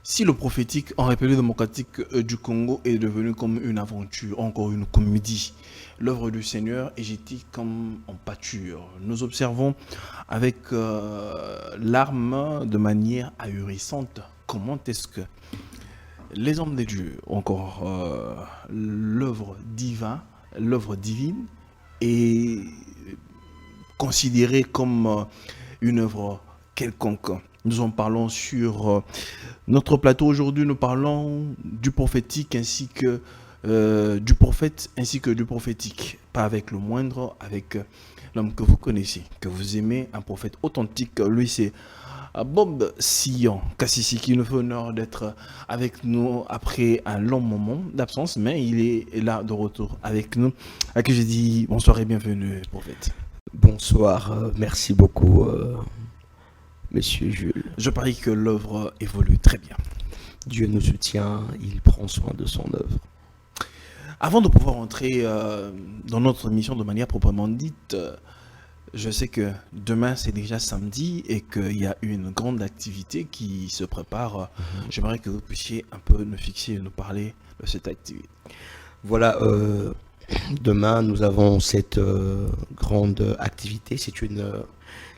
Si le prophétique en République démocratique du Congo est devenu comme une aventure, encore une comédie, l'œuvre du Seigneur est jetée comme en pâture. Nous observons avec larmes de manière ahurissante comment est-ce que les hommes de Dieu, encore l'œuvre divine, est considérée comme une œuvre quelconque. Nous en parlons sur notre plateau aujourd'hui. Nous parlons du prophétique ainsi que du prophète ainsi que du prophétique. Pas avec le moindre, avec l'homme que vous connaissez, que vous aimez, un prophète authentique. Lui, c'est Bob Sillon Kassisi qui nous fait honneur d'être avec nous après un long moment d'absence, mais il est là de retour avec nous. À qui j'ai dit bonsoir et bienvenue, prophète. Bonsoir, merci beaucoup, Monsieur Jules. Je parie que l'œuvre évolue très bien. Dieu nous soutient, il prend soin de son œuvre. Avant de pouvoir entrer dans notre mission de manière proprement dite, je sais que demain c'est déjà samedi et qu'il y a une grande activité qui se prépare. J'aimerais que vous puissiez un peu nous fixer et nous parler de cette activité. Voilà, demain nous avons cette grande activité.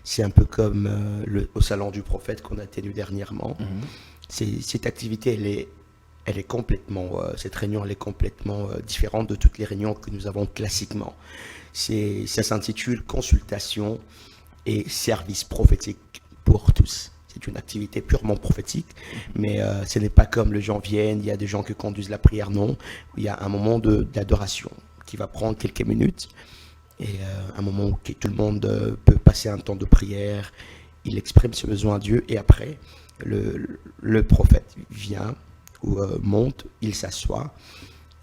C'est un peu comme au salon du prophète qu'on a tenu dernièrement. Cette activité, elle est complètement, cette réunion, elle est complètement différente de toutes les réunions que nous avons classiquement. Ça s'intitule Consultation et service prophétique pour tous. C'est une activité purement prophétique, mais ce n'est pas comme les gens viennent, il y a des gens qui conduisent la prière, non. Il y a un moment d'adoration qui va prendre quelques minutes et un moment où tout le monde peut passer un temps de prière, il exprime ses besoins à Dieu et après, le prophète vient ou monte, il s'assoit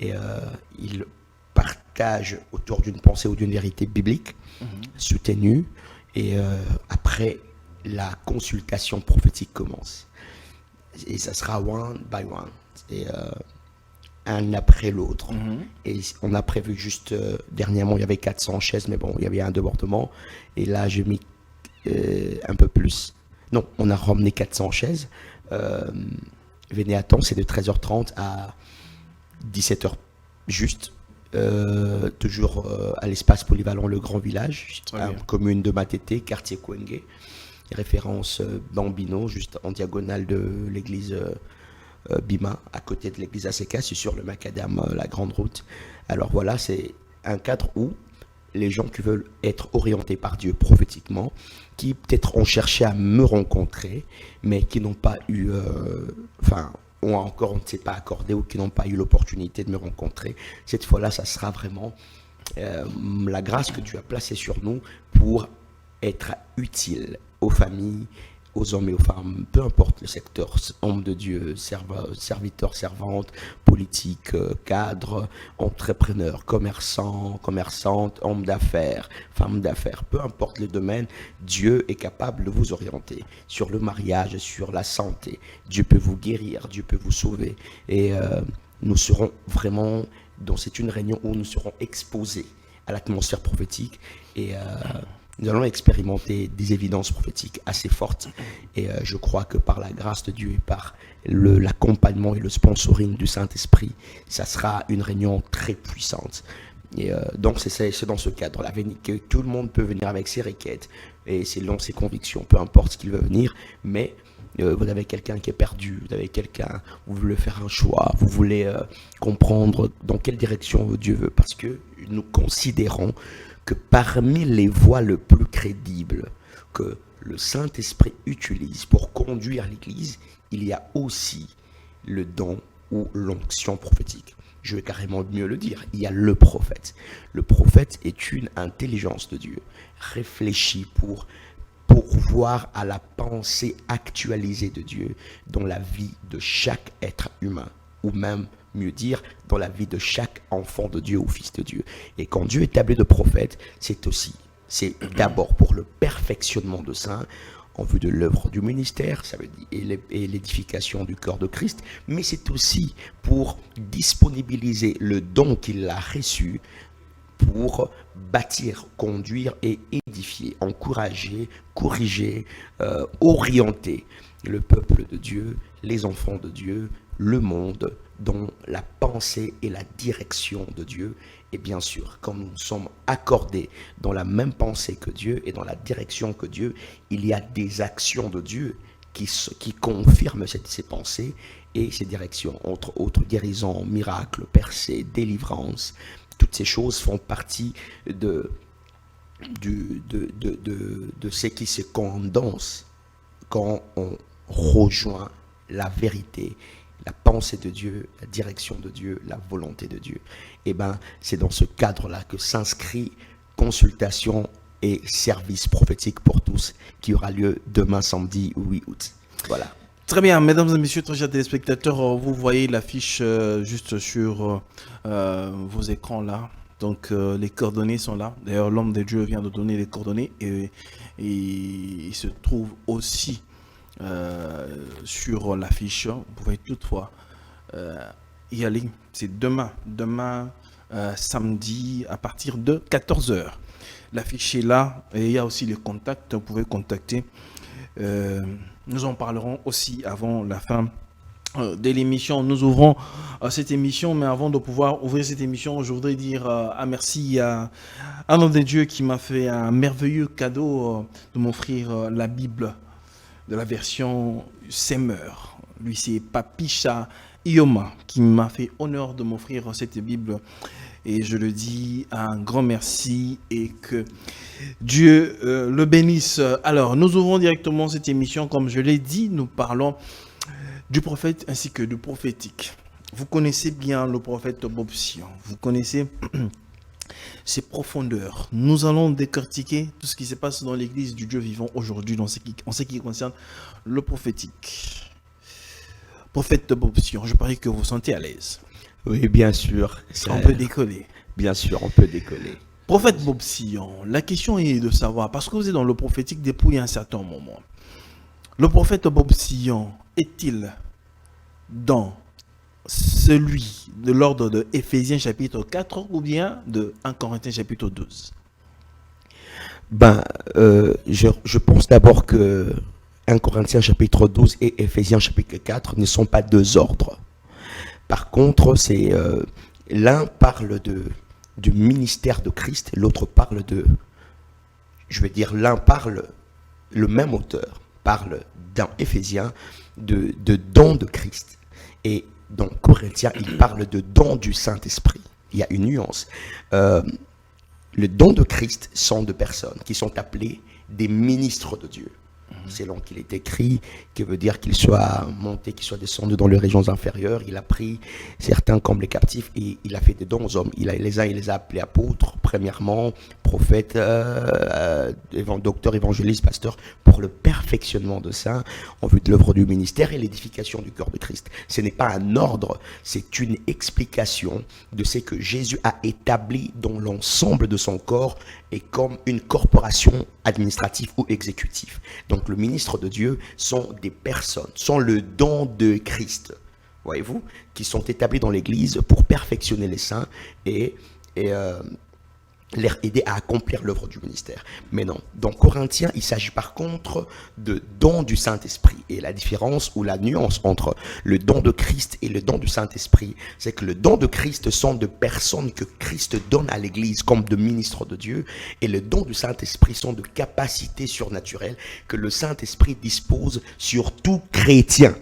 et il partage autour d'une pensée ou d'une vérité biblique soutenue et après la consultation prophétique commence et ça sera one by one et un après l'autre et on a prévu juste dernièrement il y avait 400 chaises mais bon il y avait un débordement et là j'ai mis un peu plus. Non, on a ramené 400 chaises. Venez à temps, c'est de 13h30 à 17h juste. Toujours à l'espace polyvalent Le Grand Village, commune de Matete, quartier Kwenge. Référence Bambino, juste en diagonale de l'église Bima, à côté de l'église ACK, c'est sur le macadam, la grande route. Alors voilà, c'est un cadre où les gens qui veulent être orientés par Dieu prophétiquement, qui peut-être ont cherché à me rencontrer, mais qui n'ont pas eu, ont encore, on ne s'est pas accordé ou qui n'ont pas eu l'opportunité de me rencontrer. Cette fois-là, ça sera vraiment la grâce que tu as placée sur nous pour être utile aux familles, aux hommes et aux femmes, peu importe le secteur, homme de Dieu, serviteur, servante, politique, cadre, entrepreneur, commerçant, commerçante, homme d'affaires, femme d'affaires, peu importe le domaine, Dieu est capable de vous orienter sur le mariage, sur la santé. Dieu peut vous guérir, Dieu peut vous sauver. Et nous serons vraiment, c'est une réunion où nous serons exposés à l'atmosphère prophétique et nous allons expérimenter des évidences prophétiques assez fortes et je crois que par la grâce de Dieu et par l'accompagnement et le sponsoring du Saint-Esprit, ça sera une réunion très puissante. Et donc c'est dans ce cadre-là que tout le monde peut venir avec ses requêtes et selon ses convictions, peu importe ce qu'il veut venir, mais vous avez quelqu'un qui est perdu, vous voulez faire un choix, vous voulez comprendre dans quelle direction Dieu veut, parce que nous considérons que parmi les voies les plus crédibles que le Saint-Esprit utilise pour conduire l'Église, il y a aussi le don ou l'onction prophétique. Je vais carrément mieux le dire, il y a le prophète. Le prophète est une intelligence de Dieu, réfléchie pour pourvoir à la pensée actualisée de Dieu dans la vie de chaque être humain, ou même mieux dire, dans la vie de chaque enfant de Dieu ou fils de Dieu. Et quand Dieu établit de prophètes, c'est d'abord pour le perfectionnement de saints, en vue de l'œuvre du ministère, ça veut dire, et l'édification du corps de Christ, mais c'est aussi pour disponibiliser le don qu'il a reçu pour bâtir, conduire et édifier, encourager, corriger, orienter. le peuple de Dieu, les enfants de Dieu, le monde, dans la pensée et la direction de Dieu. Et bien sûr, quand nous sommes accordés dans la même pensée que Dieu et dans la direction que Dieu, il y a des actions de Dieu qui confirment ces pensées et ces directions. Entre autres, guérison, miracles, percées, délivrance, toutes ces choses font partie de ce qui se condense quand on rejoint la vérité, la pensée de Dieu, la direction de Dieu, la volonté de Dieu. Et bien, c'est dans ce cadre-là que s'inscrit consultation et service prophétique pour tous qui aura lieu demain samedi 8 août. Voilà. Très bien, mesdames et messieurs, très chers téléspectateurs, vous voyez l'affiche juste sur vos écrans là. Donc les coordonnées sont là. D'ailleurs, l'homme de Dieu vient de donner les coordonnées et il se trouve aussi sur l'affiche. Vous pouvez toutefois y aller. C'est demain samedi à partir de 14h. L'affiche est là et il y a aussi les contacts. Vous pouvez contacter. Nous en parlerons aussi avant la fin de l'émission. Nous ouvrons cette émission, mais avant de pouvoir ouvrir cette émission, je voudrais dire un merci à un homme de Dieu qui m'a fait un merveilleux cadeau de m'offrir la Bible de la version Semeur. Lui, c'est Papicha Ioma qui m'a fait honneur de m'offrir cette Bible. Et je le dis un grand merci et que Dieu le bénisse. Alors, nous ouvrons directement cette émission. Comme je l'ai dit, nous parlons du prophète ainsi que du prophétique. Vous connaissez bien le prophète Bob Sion. Vous connaissez ses profondeurs. Nous allons décortiquer tout ce qui se passe dans l'église du Dieu vivant aujourd'hui en ce qui concerne le prophétique. Prophète Bob Sion, je parie que vous vous sentez à l'aise. Oui, bien sûr. On peut décoller. Bien sûr, on peut décoller. Prophète Bob Sion, la question est de savoir, parce que vous êtes dans le prophétique depuis un certain moment, le prophète Bob Sion est-il dans celui de l'ordre de Éphésiens chapitre 4 ou bien de 1 Corinthiens chapitre 12? Je pense d'abord que 1 Corinthiens chapitre 12 et Éphésiens chapitre 4 ne sont pas deux ordres. Par contre, c'est l'un parle du ministère de Christ, l'autre parle l'un parle, le même auteur parle dans Éphésiens de don de Christ. Et dans Corinthiens, il parle de don du Saint-Esprit. Il y a une nuance. Le don de Christ sont de personnes qui sont appelées des ministres de Dieu. Selon qu'il est écrit, qui veut dire qu'il soit monté, qu'il soit descendu dans les régions inférieures, il a pris certains comme les captifs et il a fait des dons aux hommes. Il les a appelés apôtres, premièrement, prophètes, docteurs, évangélistes, pasteurs, pour le perfectionnement de saints, en vue de l'œuvre du ministère et l'édification du corps de Christ. Ce n'est pas un ordre, c'est une explication de ce que Jésus a établi dans l'ensemble de son corps et comme une corporation administrative ou exécutive. Donc le ministre de Dieu sont des personnes, sont le don de Christ, voyez-vous, qui sont établis dans l'Église pour perfectionner les saints et les aider à accomplir l'œuvre du ministère. Mais non, dans Corinthiens, il s'agit par contre de don du Saint-Esprit. Et la différence ou la nuance entre le don de Christ et le don du Saint-Esprit, c'est que le don de Christ sont de personnes que Christ donne à l'Église comme de ministres de Dieu, et le don du Saint-Esprit sont de capacités surnaturelles que le Saint-Esprit dispose sur tout chrétien.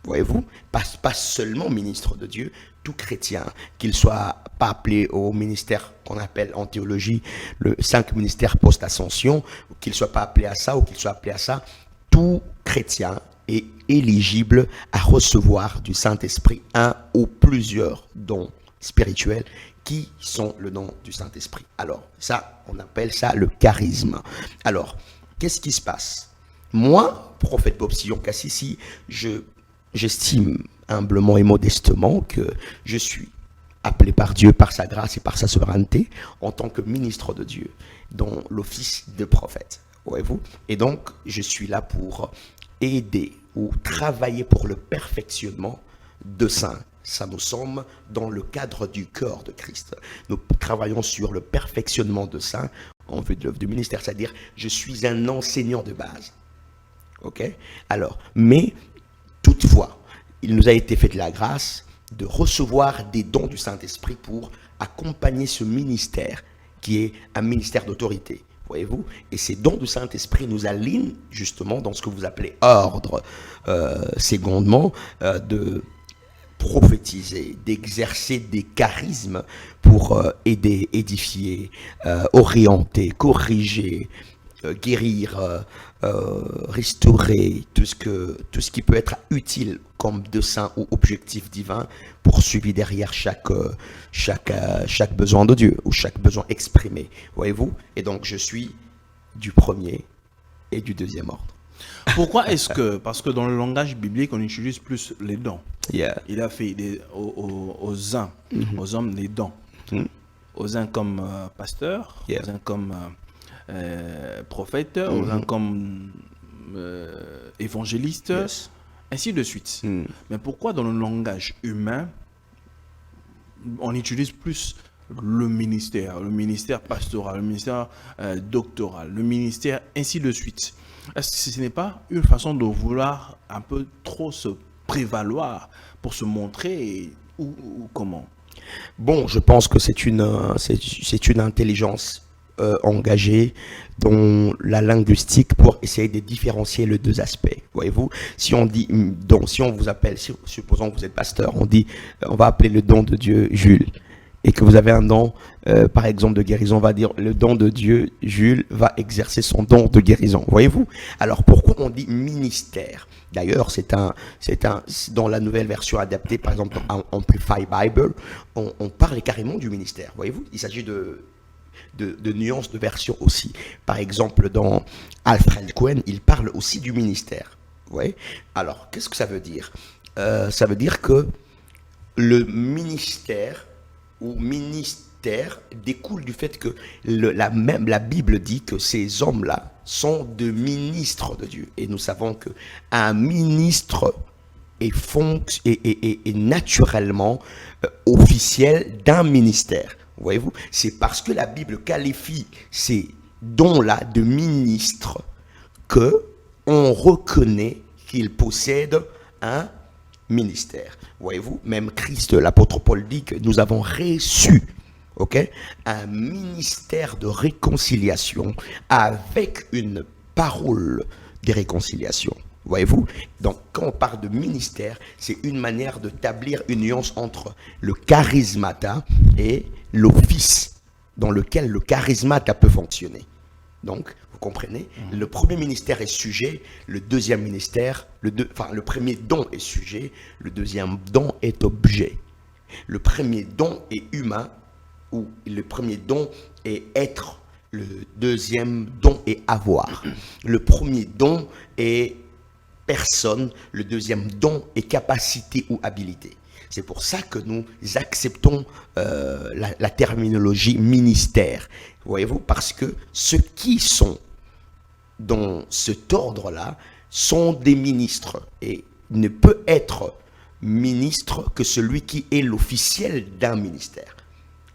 Voyez-vous, pas seulement ministre de Dieu, tout chrétien, qu'il soit pas appelé au ministère qu'on appelle en théologie le 5 ministères post-ascension, ou qu'il soit pas appelé à ça, ou qu'il soit appelé à ça, tout chrétien est éligible à recevoir du Saint-Esprit un ou plusieurs dons spirituels qui sont le don du Saint-Esprit. Alors, ça, on appelle ça le charisme. Alors, qu'est-ce qui se passe? Moi, prophète Bob Sion Kassisi, j'estime humblement et modestement que je suis appelé par Dieu, par sa grâce et par sa souveraineté, en tant que ministre de Dieu, dans l'office de prophète. Voyez-vous? Et donc, je suis là pour aider ou travailler pour le perfectionnement de saints. Ça, nous sommes dans le cadre du corps de Christ. Nous travaillons sur le perfectionnement de saints en vue de l'œuvre du ministère, c'est-à-dire je suis un enseignant de base. Ok? Alors, mais toutefois, il nous a été fait de la grâce de recevoir des dons du Saint-Esprit pour accompagner ce ministère qui est un ministère d'autorité. Voyez-vous? Et ces dons du Saint-Esprit nous alignent justement dans ce que vous appelez ordre, secondement, de prophétiser, d'exercer des charismes pour aider, édifier, orienter, corriger, guérir, restaurer tout ce qui peut être utile comme dessein ou objectif divin poursuivi derrière chaque besoin de Dieu ou chaque besoin exprimé. Voyez-vous? Et donc je suis du premier et du deuxième ordre. Pourquoi est-ce que, parce que dans le langage biblique, on utilise plus les dons. Yeah. Il a fait aux uns, aux hommes, les dons. Aux uns comme pasteur, Yeah. aux uns comme prophète, aux uns comme évangéliste, Yes. ainsi de suite. Mais pourquoi dans le langage humain, on utilise plus le ministère pastoral, le ministère doctoral, le ministère ainsi de suite? Est-ce que ce n'est pas une façon de vouloir un peu trop se prévaloir pour se montrer ou comment? Bon, je pense que c'est une intelligence engagée dans la linguistique pour essayer de différencier les deux aspects. Voyez-vous, si on dit don, si on vous appelle, supposons que vous êtes pasteur, on va appeler le don de Dieu Jules, et que vous avez un don, par exemple, de guérison, on va dire le don de Dieu, Jules va exercer son don de guérison. Voyez-vous? Alors pourquoi on dit ministère? D'ailleurs, dans la nouvelle version adaptée, par exemple en Amplify Bible, on parle carrément du ministère. Voyez-vous? Il s'agit de nuances de version aussi. Par exemple, dans Alfred Cohen, il parle aussi du ministère. Vous voyez? Alors, qu'est-ce que ça veut dire? Ça veut dire que le ministère ou ministère découle du fait que la Bible dit que ces hommes-là sont de ministres de Dieu. Et nous savons qu'un ministre est naturellement officiel d'un ministère. Voyez-vous? C'est parce que la Bible qualifie ces dons-là de ministres que on reconnaît qu'ils possèdent un ministère. Voyez-vous? Même Christ, l'apôtre Paul dit que nous avons reçu, un ministère de réconciliation avec une parole de réconciliation. Voyez-vous? Donc, quand on parle de ministère, c'est une manière d'établir une nuance entre le charismata et l'office dans lequel le charismata peut fonctionner. Donc, vous comprenez? Le premier ministère est sujet, le deuxième ministère, le premier don est sujet, le deuxième don est objet. Le premier don est humain, ou le premier don est être, le deuxième don est avoir. Le premier don est personne, le deuxième don est capacité ou habilité. C'est pour ça que nous acceptons la terminologie ministère. Voyez-vous? Parce que ceux qui sont dans cet ordre-là sont des ministres. Et ne peut être ministre que celui qui est l'officiel d'un ministère.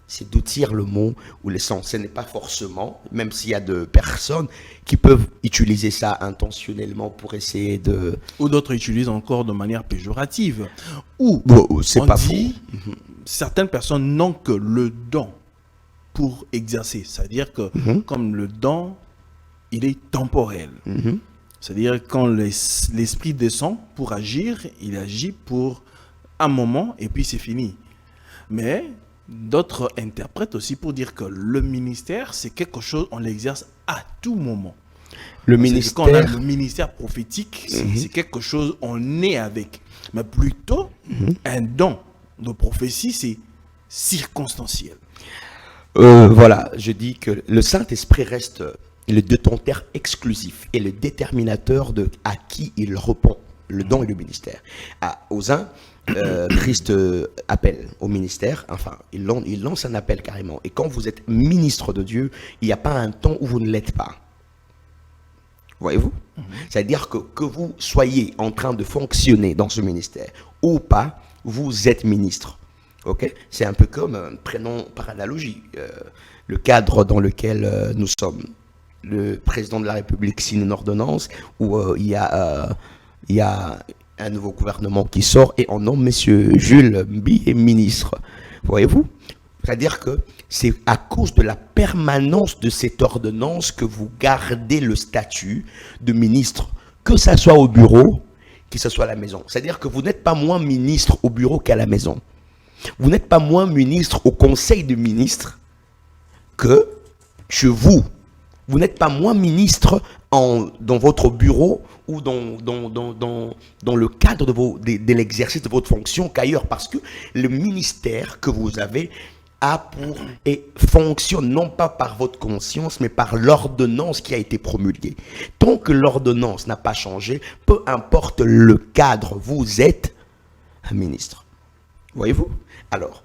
C'est d'outir le mot ou le sens. Ce n'est pas forcément, même s'il y a de personnes qui peuvent utiliser ça intentionnellement pour essayer de... Ou d'autres utilisent encore de manière péjorative. Ou c'est on pas dit, faux. certaines personnes n'ont que le don pour exercer. C'est-à-dire que comme le don, il est temporel. C'est-à-dire quand l'esprit descend pour agir, il agit pour un moment et puis c'est fini. Mais d'autres interprètent aussi pour dire que le ministère, c'est quelque chose, on l'exerce à tout moment. Le Quand on a ministère, le ministère prophétique, c'est quelque chose, on est avec. Mais plutôt, un don de prophétie, c'est circonstanciel. voilà, je dis que le Saint-Esprit reste le détenteur exclusif et le déterminateur de à qui il répond, le don et le ministère. Aux uns, Christ appelle au ministère, enfin, il lance un appel carrément. Et quand vous êtes ministre de Dieu, il n'y a pas un temps où vous ne l'êtes pas. Voyez-vous? C'est-à-dire que vous soyez en train de fonctionner dans ce ministère ou pas, vous êtes ministre. C'est un peu comme, prenons par analogie, le cadre dans lequel nous sommes. le président de la République signe une ordonnance où il y a un nouveau gouvernement qui sort et on nomme M. Jules Mbi ministre. Voyez-vous? C'est-à-dire que c'est à cause de la permanence de cette ordonnance que vous gardez le statut de ministre, que ça soit au bureau, que ce soit à la maison. C'est-à-dire que vous n'êtes pas moins ministre au bureau qu'à la maison. Vous n'êtes pas moins ministre au conseil de ministres que chez vous. Vous n'êtes pas moins ministre dans votre bureau ou dans le cadre de l'exercice de votre fonction qu'ailleurs. Parce que le ministère que vous avez a pour et fonctionne non pas par votre conscience, mais par l'ordonnance qui a été promulguée. Tant que l'ordonnance n'a pas changé, peu importe le cadre, vous êtes un ministre. Voyez-vous? Alors,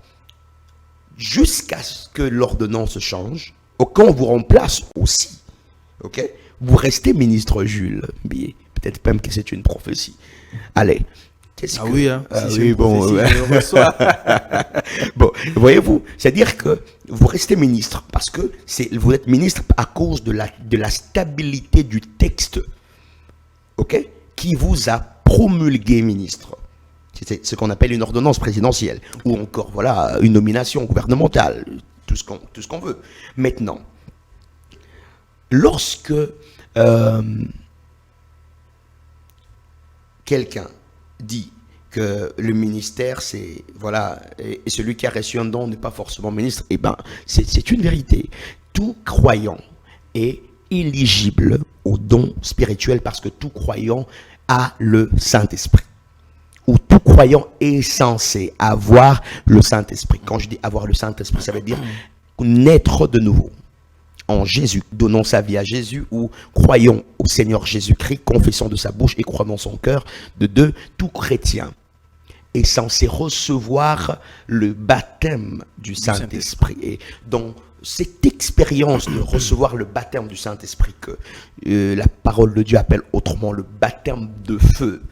jusqu'à ce que l'ordonnance change, quand on vous remplace aussi, ok, vous restez ministre Jules Mbi. Peut-être même que c'est une prophétie. Allez. Oui, hein. Oui, bon. Bon, voyez-vous, c'est-à-dire que vous restez ministre parce que vous êtes ministre à cause de la stabilité du texte, ok, qui vous a promulgué ministre. C'est ce qu'on appelle une ordonnance présidentielle ou encore, voilà, une nomination gouvernementale, tout ce qu'on veut. Maintenant, lorsque quelqu'un dit que le ministère, c'est, voilà, et celui qui a reçu un don n'est pas forcément ministre, eh bien, c'est une vérité. Tout croyant est éligible au don spirituel parce que tout croyant a le Saint-Esprit. Ou tout croyant est censé avoir le Saint-Esprit. Quand je dis avoir le Saint-Esprit, ça veut dire naître de nouveau en Jésus, donnons sa vie à Jésus, ou croyons au Seigneur Jésus-Christ, confessons de sa bouche et croyons dans son cœur. De deux, tout chrétien est censé recevoir le baptême du Saint-Esprit. Et dans cette expérience de recevoir le baptême du Saint-Esprit, que la parole de Dieu appelle autrement le baptême de feu,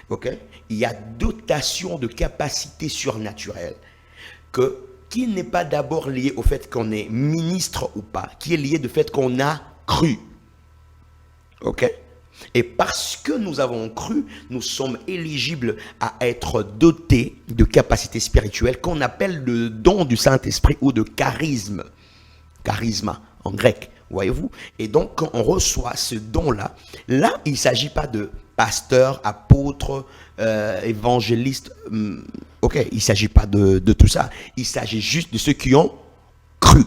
ok, il y a dotation de capacités surnaturelles qui n'est pas d'abord lié au fait qu'on est ministre ou pas, qui est lié au fait qu'on a cru. Ok? Et parce que nous avons cru, nous sommes éligibles à être dotés de capacités spirituelles qu'on appelle le don du Saint-Esprit ou de charisme. Charisma en grec, voyez-vous? Et donc, quand on reçoit ce don-là, là, il ne s'agit pas de pasteur, apôtre, évangéliste. Ok, il ne s'agit pas de tout ça. Il s'agit juste de ceux qui ont cru.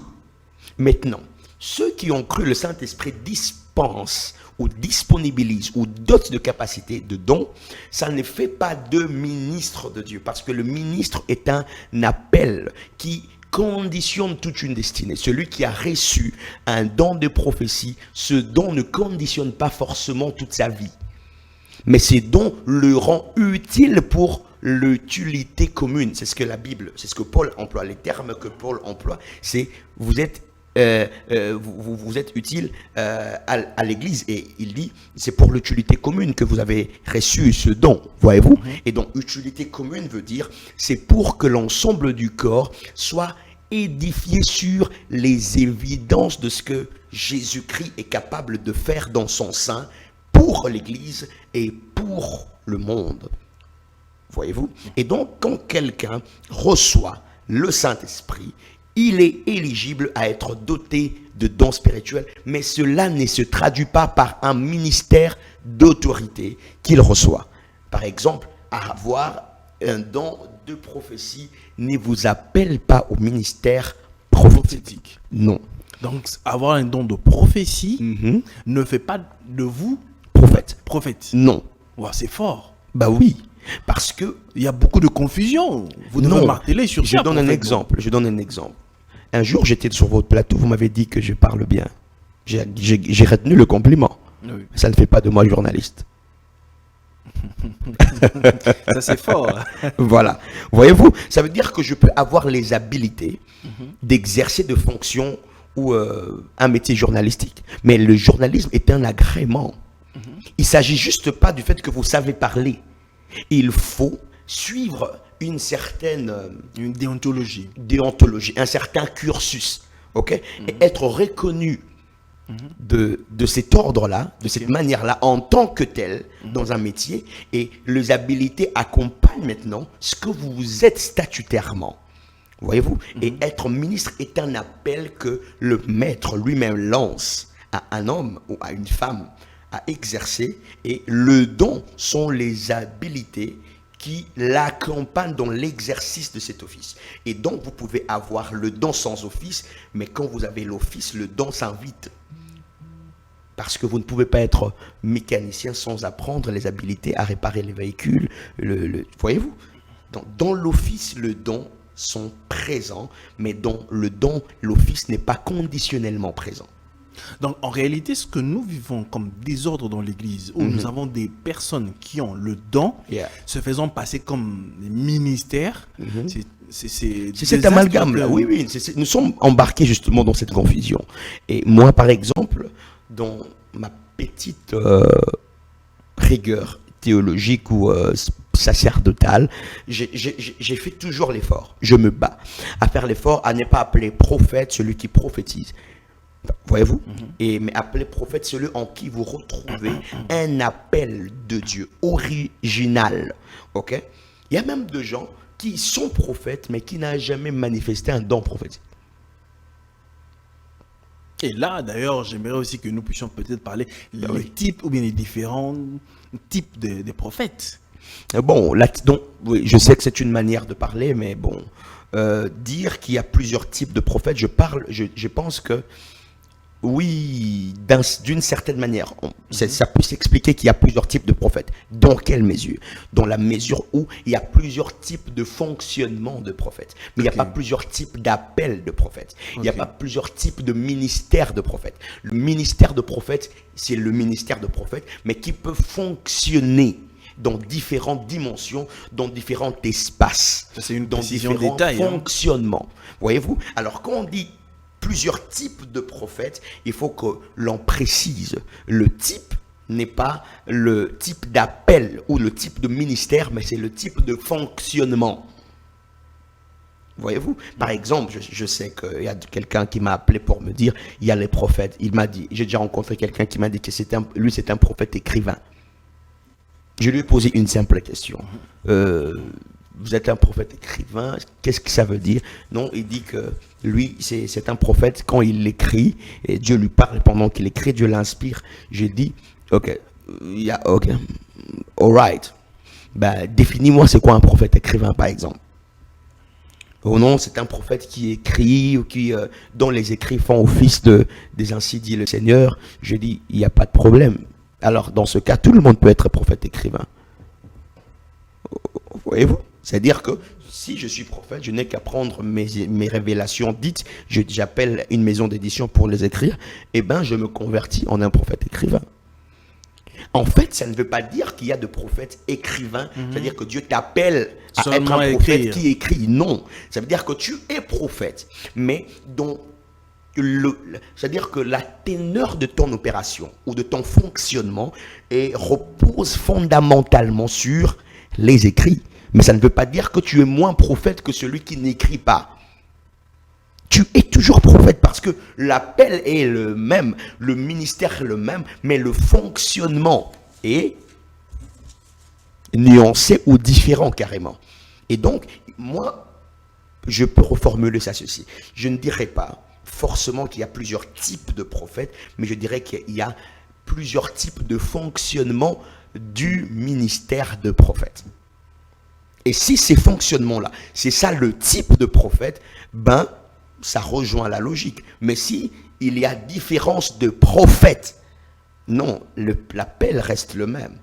Maintenant, ceux qui ont cru, le Saint-Esprit dispense ou disponibilise ou dote de capacité de don, ça ne fait pas de ministre de Dieu. Parce que le ministre est un appel qui conditionne toute une destinée. Celui qui a reçu un don de prophétie, ce don ne conditionne pas forcément toute sa vie. Mais ces dons le rend utile pour l'utilité commune. C'est ce que la Bible, c'est ce que Paul emploie. Les termes que Paul emploie, c'est vous êtes utile à l'Église. Et il dit, c'est pour l'utilité commune que vous avez reçu ce don, voyez-vous. Et donc, utilité commune veut dire, c'est pour que l'ensemble du corps soit édifié sur les évidences de ce que Jésus-Christ est capable de faire dans son sein pour l'Église et pour le monde. Voyez-vous? Et donc, quand quelqu'un reçoit le Saint-Esprit, il est éligible à être doté de dons spirituels, mais cela ne se traduit pas par un ministère d'autorité qu'il reçoit. Par exemple, avoir un don de prophétie ne vous appelle pas au ministère prophétique. Non. Donc, avoir un don de prophétie ne fait pas de vous prophète. Non. Wow, c'est fort. Bah oui. Parce que il y a beaucoup de confusion. Vous devez marteler sur ça. Je donne un exemple. Un jour, j'étais sur votre plateau, vous m'avez dit que je parle bien. J'ai retenu le compliment. Oui. Ça ne fait pas de moi journaliste. Ça, c'est fort. Voilà. Voyez-vous, ça veut dire que je peux avoir les habilités d'exercer de fonctions ou un métier journalistique. Mais le journalisme est un agrément. Il ne s'agit juste pas du fait que vous savez parler. Il faut suivre une certaine une déontologie, un certain cursus, ok, et être reconnu de cet ordre-là, de cette manière-là, en tant que tel, dans un métier, et les habilités accompagnent maintenant ce que vous êtes statutairement. Voyez-vous? Et être ministre est un appel que le maître lui-même lance à un homme ou à une femme à exercer, et le don sont les habilités qui l'accompagnent dans l'exercice de cet office. Et donc, vous pouvez avoir le don sans office, mais quand vous avez l'office, le don s'invite. Parce que vous ne pouvez pas être mécanicien sans apprendre les habilités à réparer les véhicules. Voyez-vous? Dans l'office, le don sont présents, mais dans le don, l'office n'est pas conditionnellement présent. Donc, en réalité, ce que nous vivons comme désordre dans l'Église, où nous avons des personnes qui ont le don, se faisant passer comme des ministères, c'est cet amalgame-là. Oui. Nous sommes embarqués justement dans cette confusion. Et moi, par exemple, dans ma petite rigueur théologique ou sacerdotale, j'ai fait toujours l'effort. Je me bats à faire l'effort à ne pas appeler prophète celui qui prophétise. Voyez-vous? Mais appeler prophète celui en qui vous retrouvez un appel de Dieu original. Ok? Il y a même des gens qui sont prophètes mais qui n'ont jamais manifesté un don prophétique. Et là, d'ailleurs, j'aimerais aussi que nous puissions peut-être parler des types ou bien les différents types de prophètes. Bon, donc, oui, je sais que c'est une manière de parler, mais bon, dire qu'il y a plusieurs types de prophètes, je pense que oui, d'une certaine manière, ça peut s'expliquer qu'il y a plusieurs types de prophètes. Dans quelle mesure? Dans la mesure où il y a plusieurs types de fonctionnement de prophètes. Mais il n'y a pas plusieurs types d'appels de prophètes. Il n'y a pas plusieurs types de ministères de prophètes. Le ministère de prophète, c'est le ministère de prophète, mais qui peut fonctionner dans différentes dimensions, dans différents espaces. C'est une dans précision différents détail, fonctionnements. Voyez-vous? Alors, quand on dit plusieurs types de prophètes, il faut que l'on précise. Le type n'est pas le type d'appel ou le type de ministère, mais c'est le type de fonctionnement. Voyez-vous? Par exemple, je sais qu'il y a quelqu'un qui m'a appelé pour me dire, il y a les prophètes. Il m'a dit, j'ai déjà rencontré quelqu'un qui m'a dit que c'est un prophète écrivain. Je lui ai posé une simple question. Vous êtes un prophète écrivain, qu'est-ce que ça veut dire? Non, il dit que lui, c'est un prophète quand il écrit, et Dieu lui parle pendant qu'il écrit, Dieu l'inspire. J'ai dit, ok, alright. Définis-moi c'est quoi un prophète écrivain, par exemple. Oh non, c'est un prophète qui écrit, ou qui, dont les écrits font office des ainsi dit le Seigneur. Je dis, il n'y a pas de problème. Alors, dans ce cas, tout le monde peut être prophète écrivain. Voyez-vous? C'est-à-dire que si je suis prophète, je n'ai qu'à prendre mes révélations dites, j'appelle une maison d'édition pour les écrire, et je me convertis en un prophète écrivain. En fait, ça ne veut pas dire qu'il y a de prophètes écrivains, c'est-à-dire que Dieu t'appelle à être un prophète qui écrit. Non, ça veut dire que tu es prophète, mais c'est-à-dire que la teneur de ton opération ou de ton fonctionnement repose fondamentalement sur les écrits. Mais ça ne veut pas dire que tu es moins prophète que celui qui n'écrit pas. Tu es toujours prophète parce que l'appel est le même, le ministère est le même, mais le fonctionnement est nuancé ou différent carrément. Et donc, moi, je peux reformuler ça ceci. Je ne dirais pas forcément qu'il y a plusieurs types de prophètes, mais je dirais qu'il y a plusieurs types de fonctionnement du ministère de prophète. Et si ces fonctionnements-là, c'est ça le type de prophète, ça rejoint la logique. Mais si il y a différence de prophètes, non, l'appel reste le même.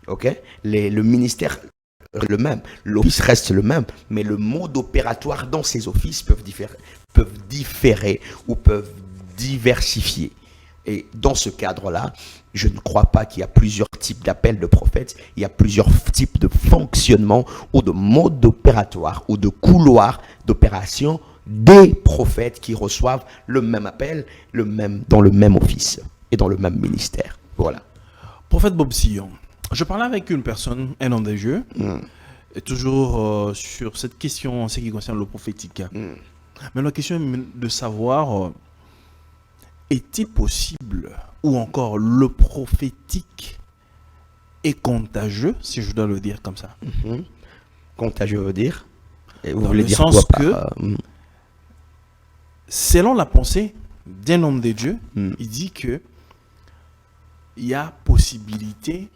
Ok? Le ministère reste le même, l'office reste le même, mais le mode opératoire dans ces offices peuvent différer ou peuvent diversifier. Et dans ce cadre-là, je ne crois pas qu'il y a plusieurs types d'appels de prophètes. Il y a plusieurs types de fonctionnement ou de modes opératoires ou de couloirs d'opération des prophètes qui reçoivent le même appel, dans le même office et dans le même ministère. Voilà. Prophète Bob Sillon, je parlais avec une personne, un homme des jeux, et toujours sur cette question en ce qui concerne le prophétique. Mais la question est de savoir... est-il possible, ou encore le prophétique est contagieux, si je dois le dire comme ça? Contagieux veut dire? Et vous Dans voulez le dire sens quoi que, par, selon la pensée d'un homme de Dieu, il dit que il y a possibilité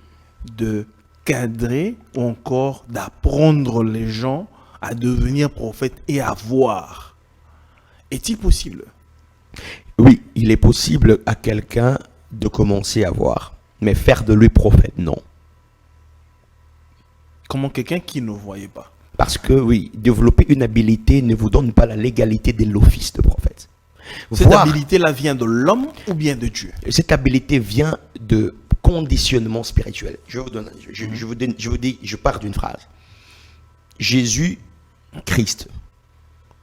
de cadrer ou encore d'apprendre les gens à devenir prophètes et à voir. Est-il possible? Oui, il est possible à quelqu'un de commencer à voir, mais faire de lui prophète, non. Comment quelqu'un qui ne voyait pas? Parce que oui, développer une habilité ne vous donne pas la légalité de l'office de prophète. Cette habilité-là vient de l'homme ou bien de Dieu? Cette habilité vient de conditionnement spirituel. Je pars d'une phrase. Jésus, Christ,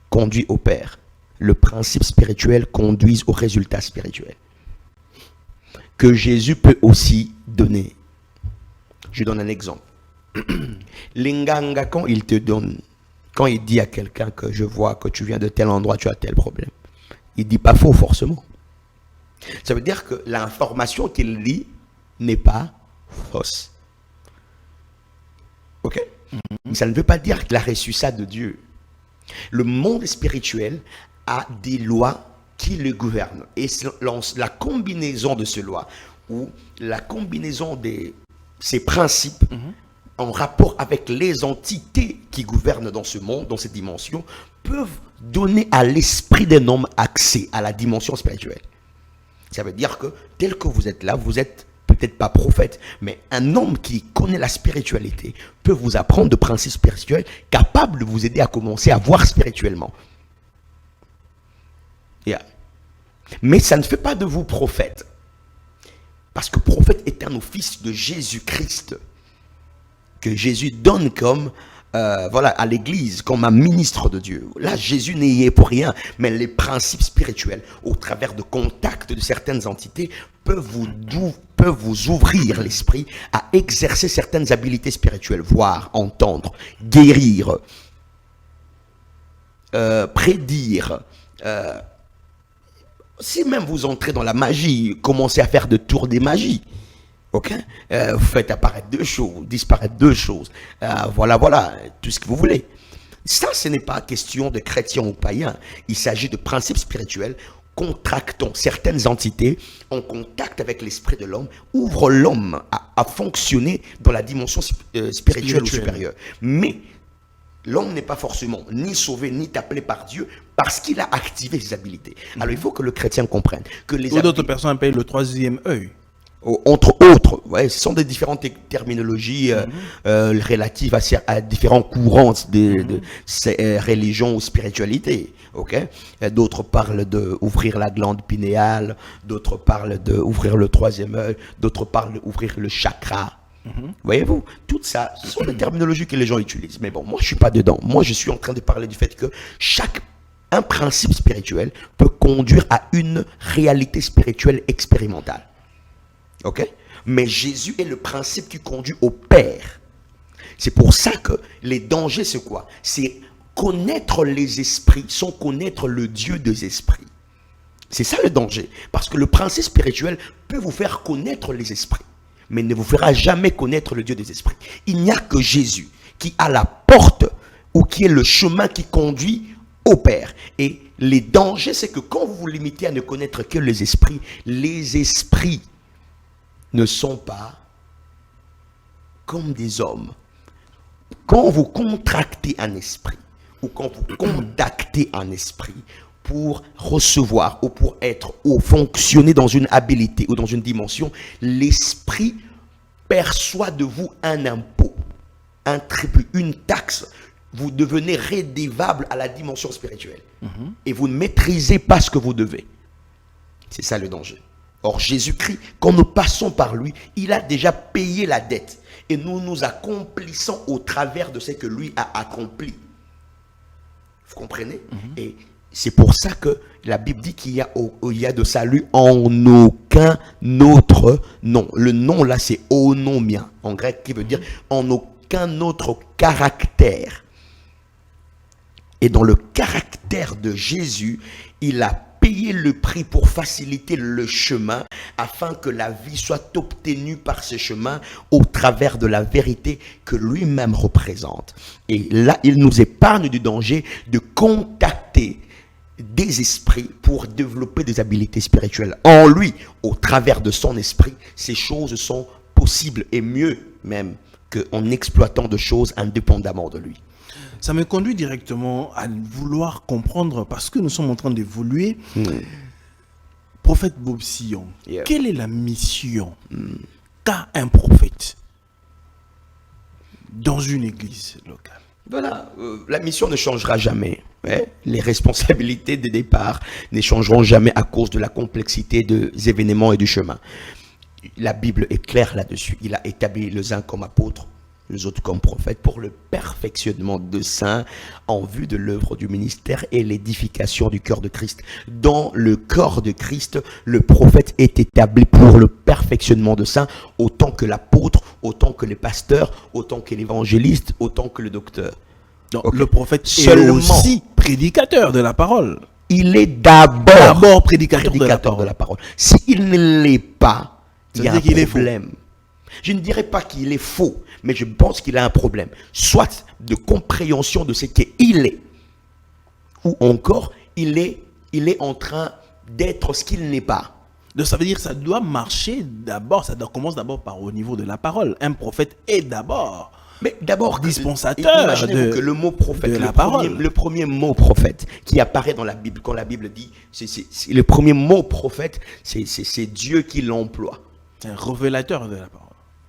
conduit au Père. Le principe spirituel conduit au résultat spirituel. Que Jésus peut aussi donner. Je donne un exemple. L'inganga, quand il te donne, quand il dit à quelqu'un que je vois que tu viens de tel endroit, tu as tel problème, il dit pas faux forcément. Ça veut dire que l'information qu'il lit n'est pas fausse. Ok? Ça ne veut pas dire qu'il a reçu ça de Dieu. Le monde spirituel a des lois qui le gouvernent. Et la combinaison de ces lois, ou la combinaison de ces principes, en rapport avec les entités qui gouvernent dans ce monde, dans cette dimension, peuvent donner à l'esprit d'un homme accès à la dimension spirituelle. Ça veut dire que, tel que vous êtes là, vous êtes peut-être pas prophète, mais un homme qui connaît la spiritualité peut vous apprendre de principes spirituels capables de vous aider à commencer à voir spirituellement. Yeah. Mais ça ne fait pas de vous prophète. Parce que prophète est un office de Jésus-Christ que Jésus donne comme à l'église, comme un ministre de Dieu. Là, Jésus n'y est pour rien, mais les principes spirituels, au travers de contacts de certaines entités, peuvent vous ouvrir l'esprit à exercer certaines habiletés spirituelles, voir, entendre, guérir, prédire. Si même vous entrez dans la magie, commencez à faire de tours des magies. Ok, vous faites apparaître deux choses, disparaître deux choses. Voilà, tout ce que vous voulez. Ça, ce n'est pas question de chrétien ou païen. Il s'agit de principes spirituels. Contractons certaines entités en contact avec l'esprit de l'homme, ouvre l'homme à fonctionner dans la dimension spirituelle ou supérieure. Mais l'homme n'est pas forcément ni sauvé ni appelé par Dieu parce qu'il a activé ses habiletés. Alors il faut que le chrétien comprenne que les d'autres personnes appellent le troisième œil. Entre autres, ouais, ce sont des différentes terminologies relatives à différents courants de ces religions ou spiritualités. Okay? D'autres parlent d'ouvrir la glande pinéale, d'autres parlent d'ouvrir le troisième œil, d'autres parlent d'ouvrir le chakra. Voyez-vous, tout ça, ce sont des terminologies que les gens utilisent. Mais bon, moi, je ne suis pas dedans. Moi, je suis en train de parler du fait que un principe spirituel peut conduire à une réalité spirituelle expérimentale. Ok? Mais Jésus est le principe qui conduit au Père. C'est pour ça que les dangers, c'est quoi? C'est connaître les esprits sans connaître le Dieu des esprits. C'est ça le danger. Parce que le principe spirituel peut vous faire connaître les esprits, mais ne vous fera jamais connaître le Dieu des esprits. Il n'y a que Jésus qui a la porte ou qui est le chemin qui conduit au Père. Et les dangers, c'est que quand vous vous limitez à ne connaître que les esprits ne sont pas comme des hommes. Quand vous contractez un esprit ou quand vous contactez un esprit pour recevoir ou pour être ou fonctionner dans une habilité ou dans une dimension, l'esprit perçoit de vous un impôt, un tribut, une taxe. Vous devenez rédévable à la dimension spirituelle. Et vous ne maîtrisez pas ce que vous devez. C'est ça le danger. Or, Jésus-Christ, quand nous passons par lui, il a déjà payé la dette. Et nous nous accomplissons au travers de ce que lui a accompli. Vous comprenez? Et c'est pour ça que la Bible dit qu'il y a de salut en aucun autre nom. Le nom là, c'est onomia, en grec, qui veut dire en aucun autre caractère. Et dans le caractère de Jésus, il a payer le prix pour faciliter le chemin afin que la vie soit obtenue par ce chemin au travers de la vérité que lui-même représente. Et là, il nous épargne du danger de contacter des esprits pour développer des habiletés spirituelles. En lui, au travers de son esprit, ces choses sont possibles et mieux même qu'en exploitant de choses indépendamment de lui. Ça me conduit directement à vouloir comprendre, parce que nous sommes en train d'évoluer. Prophète Bob Sillon, quelle est la mission qu'a un prophète dans une église locale? Voilà, la mission ne changera jamais. Les responsabilités de départ ne changeront jamais à cause de la complexité des événements et du chemin. La Bible est claire là-dessus. Il a établi les uns comme apôtres, les autres comme prophètes, pour le perfectionnement de saints en vue de l'œuvre du ministère et l'édification du cœur de Christ. Dans le corps de Christ, le prophète est établi pour le perfectionnement de saints, autant que l'apôtre, autant que les pasteurs, autant que l'évangéliste, autant que le docteur. Donc, le prophète est aussi prédicateur de la parole. Il est d'abord prédicateur de la parole. S'il ne l'est pas, il y a un problème. Est faux. Je ne dirais pas qu'il est faux, mais je pense qu'il a un problème. Soit de compréhension de ce qu'il est, ou encore il est en train d'être ce qu'il n'est pas. Donc ça veut dire que ça doit marcher d'abord, ça commence d'abord par au niveau de la parole. Un prophète est d'abord... Mais d'abord, dispensateur imaginez-vous que le mot prophète, le premier mot prophète qui apparaît dans la Bible, quand la Bible dit, le premier mot prophète, c'est Dieu qui l'emploie. C'est un révélateur de la parole.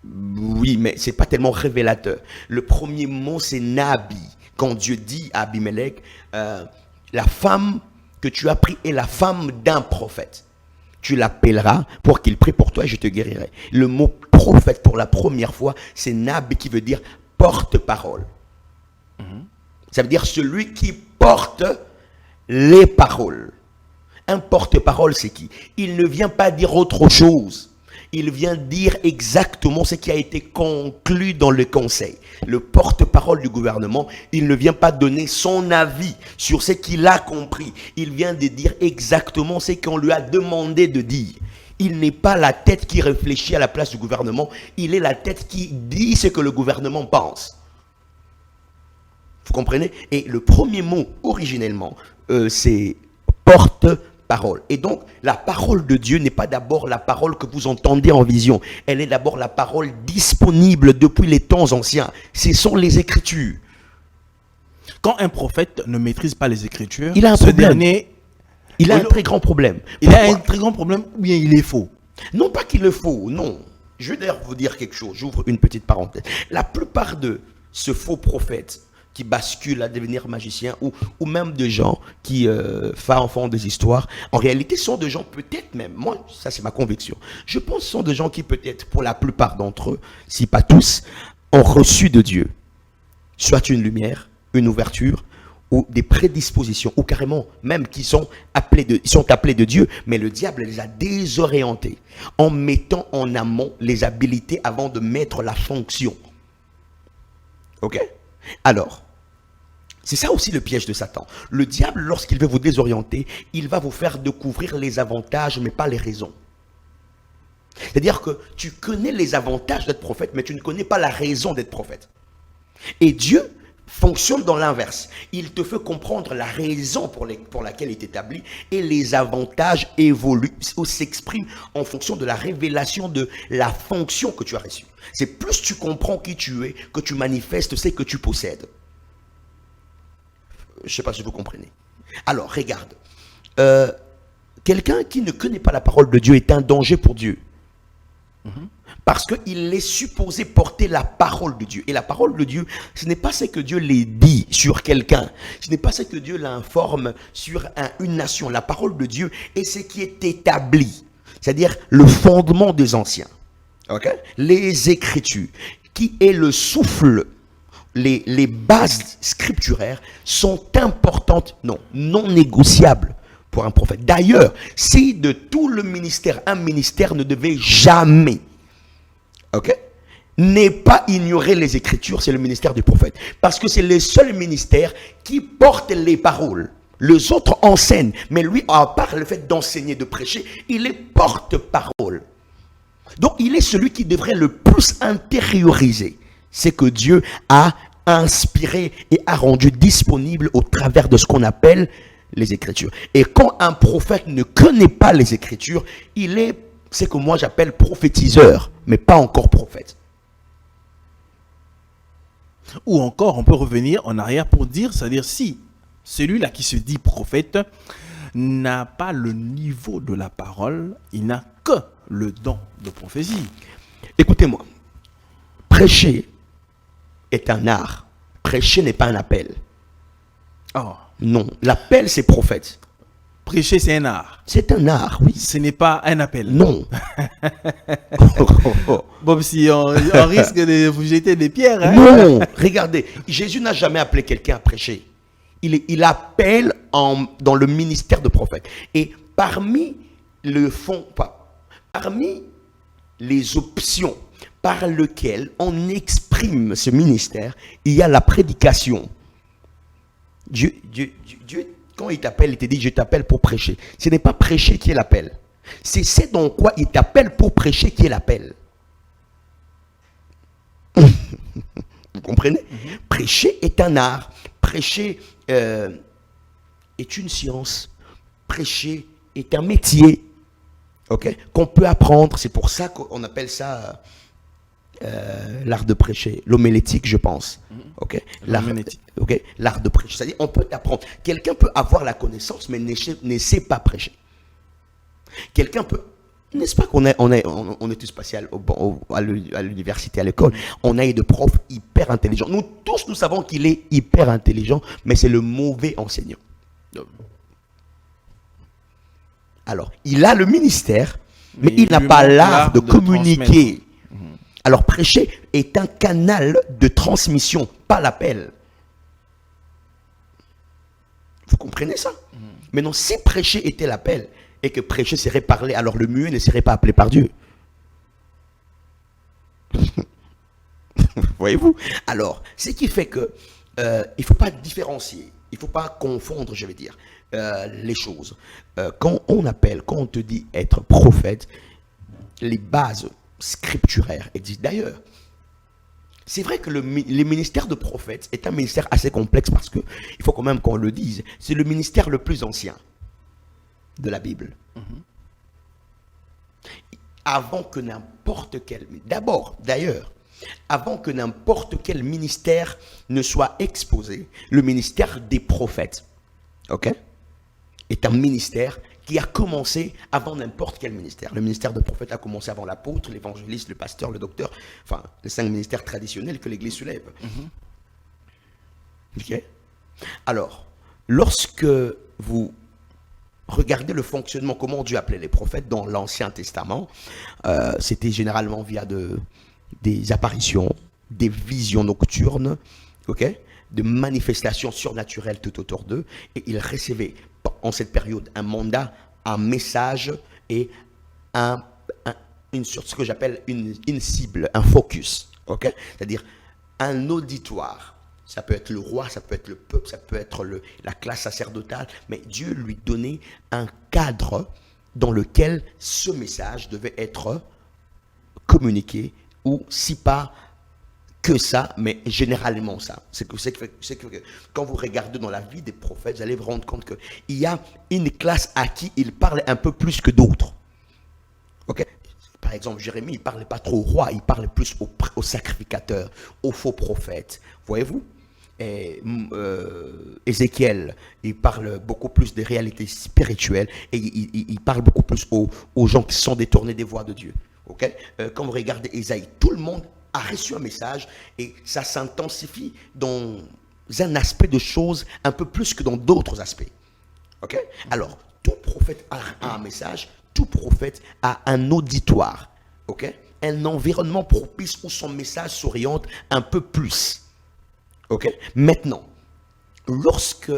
Oui, mais c'est pas tellement révélateur. Le premier mot, c'est Nabi. Quand Dieu dit à Abimelech, la femme que tu as prise est la femme d'un prophète. Tu l'appelleras pour qu'il prie pour toi et je te guérirai. Le mot prophète pour la première fois, c'est Nabi qui veut dire porte-parole. Ça veut dire celui qui porte les paroles. Un porte-parole, c'est qui? Il ne vient pas dire autre chose. Il vient dire exactement ce qui a été conclu dans le conseil. Le porte-parole du gouvernement, il ne vient pas donner son avis sur ce qu'il a compris. Il vient de dire exactement ce qu'on lui a demandé de dire. Il n'est pas la tête qui réfléchit à la place du gouvernement. Il est la tête qui dit ce que le gouvernement pense. Vous comprenez? Et le premier mot, originellement, c'est porte-parole. Et donc, la parole de Dieu n'est pas d'abord la parole que vous entendez en vision. Elle est d'abord la parole disponible depuis les temps anciens. Ce sont les Écritures. Quand un prophète ne maîtrise pas les Écritures, il a un problème. Il a un très grand problème. Il a un très grand problème ou bien il est faux? Non pas qu'il est faux, non. Je vais d'ailleurs vous dire quelque chose. J'ouvre une petite parenthèse. La plupart de ce faux prophète qui basculent à devenir magicien ou même de gens qui font des histoires, en réalité sont de gens peut-être même, moi ça c'est ma conviction, je pense que ce sont de gens qui peut-être pour la plupart d'entre eux, si pas tous, ont reçu de Dieu soit une lumière, une ouverture ou des prédispositions ou carrément même qui sont appelés de Dieu, mais le diable les a désorientés en mettant en amont les habilités avant de mettre la fonction. Ok? Alors, c'est ça aussi le piège de Satan. Le diable, lorsqu'il veut vous désorienter, il va vous faire découvrir les avantages, mais pas les raisons. C'est-à-dire que tu connais les avantages d'être prophète, mais tu ne connais pas la raison d'être prophète. Et Dieu fonctionne dans l'inverse. Il te fait comprendre la raison pour laquelle il est établi et les avantages évoluent ou s'expriment en fonction de la révélation de la fonction que tu as reçue. C'est plus tu comprends qui tu es que tu manifestes ce que tu possèdes. Je ne sais pas si vous comprenez. Alors, regarde. Quelqu'un qui ne connaît pas la parole de Dieu est un danger pour Dieu. Parce qu'il est supposé porter la parole de Dieu. Et la parole de Dieu, ce n'est pas ce que Dieu les dit sur quelqu'un. Ce n'est pas ce que Dieu l'informe sur une nation. La parole de Dieu est ce qui est établi. C'est-à-dire le fondement des anciens. Okay? Les Écritures, qui est le souffle. Les bases scripturaires sont importantes, non négociables pour un prophète. D'ailleurs, si de tout le ministère, un ministère ne devait jamais, n'est pas ignorer les Écritures, c'est le ministère du prophète. Parce que c'est le seul ministère qui porte les paroles. Les autres enseignent, mais lui, à part le fait d'enseigner, de prêcher, il est porte-parole. Donc, il est celui qui devrait le plus intérioriser. C'est que Dieu a inspiré et a rendu disponible au travers de ce qu'on appelle les Écritures. Et quand un prophète ne connaît pas les Écritures, c'est que moi j'appelle prophétiseur, mais pas encore prophète. Ou encore, on peut revenir en arrière pour dire, c'est-à-dire si celui-là qui se dit prophète n'a pas le niveau de la parole, il n'a que le don de prophétie. Écoutez-moi, prêcher est un art. Prêcher n'est pas un appel. Oh. Non, l'appel c'est prophète. Prêcher, c'est un art. C'est un art, oui. Ce n'est pas un appel. Non. Bon, si on risque de vous jeter des pierres. Hein? Non, regardez, Jésus n'a jamais appelé quelqu'un à prêcher. Il appelle dans le ministère de prophète. Et parmi les options par lesquelles on exprime ce ministère, il y a la prédication. Dieu, quand il t'appelle, il te dit, je t'appelle pour prêcher. Ce n'est pas prêcher qui est l'appel. C'est dans quoi il t'appelle pour prêcher qui est l'appel. Vous comprenez? Prêcher est un art. Prêcher est une science. Prêcher est un métier. Ok? Qu'on peut apprendre. C'est pour ça qu'on appelle ça l'art de prêcher. L'homélétique, je pense. Ok? L'art de prêcher. C'est-à-dire, on peut apprendre. Quelqu'un peut avoir la connaissance, mais ne sait pas prêcher. Quelqu'un peut. N'est-ce pas qu'on est tous spatial à l'université, à l'école. On a des profs hyper intelligents. Nous tous, nous savons qu'il est hyper intelligent, mais c'est le mauvais enseignant. Alors, il a le ministère, mais il n'a pas l'art de communiquer. Alors, prêcher est un canal de transmission, pas l'appel. Vous comprenez ça? Maintenant, si prêcher était l'appel, et que prêcher serait parler, alors le muet ne serait pas appelé par Dieu. Voyez-vous? Alors, ce qui fait que il ne faut pas différencier, il ne faut pas confondre, je vais dire, les choses. Quand on te dit être prophète, les bases scripturaires existent. D'ailleurs, c'est vrai que le ministère de prophète est un ministère assez complexe parce que, il faut quand même qu'on le dise, c'est le ministère le plus ancien de la Bible. Avant que n'importe quel... avant que n'importe quel ministère ne soit exposé, le ministère des prophètes, ok, est un ministère qui a commencé avant n'importe quel ministère. Le ministère de prophète a commencé avant l'apôtre, l'évangéliste, le pasteur, le docteur, enfin, les 5 ministères traditionnels que l'Église soulève. Ok. Alors, lorsque vous regardez le fonctionnement, comment Dieu appelait les prophètes dans l'Ancien Testament, c'était généralement via des apparitions, des visions nocturnes, ok, de manifestations surnaturelles tout autour d'eux, et ils recevaient en cette période un mandat, un message et ce que j'appelle une cible, un focus, ok, c'est-à-dire un auditoire. Ça peut être le roi, ça peut être le peuple, ça peut être la classe sacerdotale, mais Dieu lui donnait un cadre dans lequel ce message devait être communiqué, ou si pas que ça, mais généralement ça. C'est que quand vous regardez dans la vie des prophètes, vous allez vous rendre compte qu'il y a une classe à qui il parle un peu plus que d'autres. Ok? Par exemple, Jérémie, il ne parlait pas trop au roi, il parlait plus aux sacrificateurs, aux faux prophètes. Voyez-vous? Et Ézéchiel, il parle beaucoup plus des réalités spirituelles et il parle beaucoup plus aux gens qui sont détournés des voies de Dieu. Okay? Quand vous regardez Ésaïe, tout le monde a reçu un message et ça s'intensifie dans un aspect de choses un peu plus que dans d'autres aspects. Okay? Alors, tout prophète a un message, tout prophète a un auditoire, okay? Un environnement propice où son message s'oriente un peu plus. Ok. Maintenant, lorsque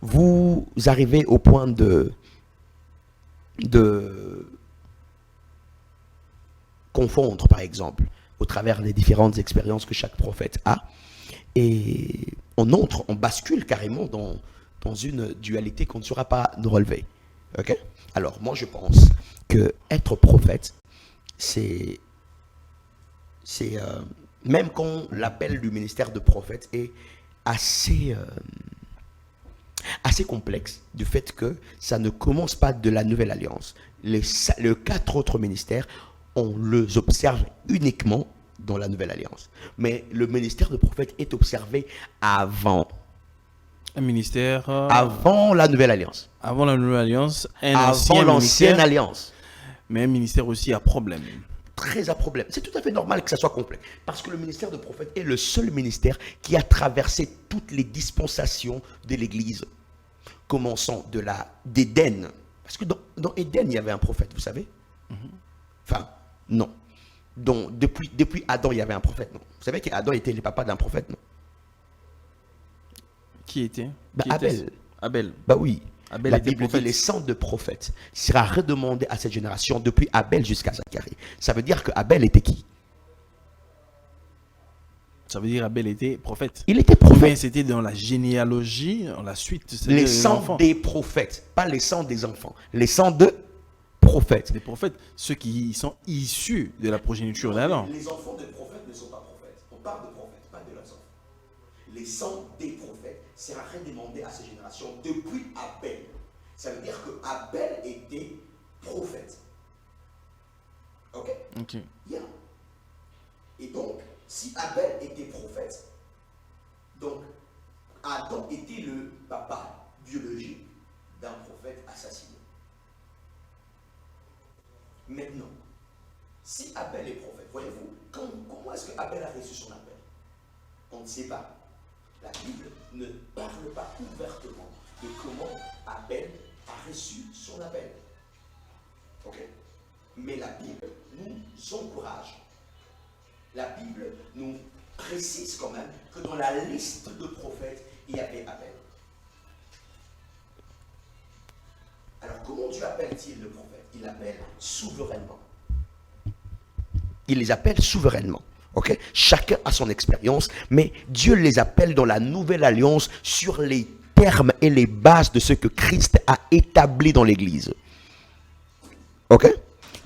vous arrivez au point de confondre, par exemple, au travers des différentes expériences que chaque prophète a, et on bascule carrément dans dans une dualité qu'on ne saura pas nous relever. Ok? Alors, moi, je pense que être prophète, c'est même quand l'appel du ministère de prophète est assez complexe, du fait que ça ne commence pas de la nouvelle alliance. Les 4 autres ministères, on les observe uniquement dans la nouvelle alliance. Mais le ministère de prophète est observé avant. Un ministère. Avant la nouvelle alliance. Avant la nouvelle alliance. Avant l'ancienne alliance. Mais un ministère aussi à problème. Très à problème. C'est tout à fait normal que ça soit complet. Parce que le ministère de prophète est le seul ministère qui a traversé toutes les dispensations de l'Église. Commençant d'Éden. Parce que dans Éden, il y avait un prophète, vous savez. Enfin, non. Donc, depuis Adam, il y avait un prophète, non. Vous savez qu'Adam était le papa d'un prophète, non. Qui était Abel. Abel. Bah oui. Abel la était Bible dit prophète. les sangs de prophètes sera redemandé à cette génération depuis Abel jusqu'à Zacharie. Ça veut dire que Abel était qui? Ça veut dire Abel était prophète. Il était Mais prophète. c'était dans la généalogie, dans la suite. Les sangs des prophètes, pas les sangs des enfants. Les sangs de prophètes. Des prophètes, ceux qui sont issus de la progéniture d'Adam. Les enfants des prophètes ne sont pas prophètes. On parle de prophètes, pas de leurs enfants. Les sangs des prophètes sera redemandé à ces générations depuis Abel. Ça veut dire que Abel était prophète. Ok? Ok. Yeah. Et donc, si Abel était prophète, donc Adam était le papa biologique d'un prophète assassiné. Maintenant, si Abel est prophète, voyez-vous, comment est-ce que Abel a reçu son appel? On ne sait pas. La Bible ne parle pas ouvertement de comment Abel a reçu son appel. Ok? Mais la Bible nous encourage. La Bible nous précise quand même que dans la liste de prophètes, il y avait Abel. Alors comment Dieu appelle-t-il le prophète? Il l'appelle souverainement. Il les appelle souverainement. Okay? Chacun a son expérience, mais Dieu les appelle dans la nouvelle alliance sur les termes et les bases de ce que Christ a établi dans l'Église. Ok?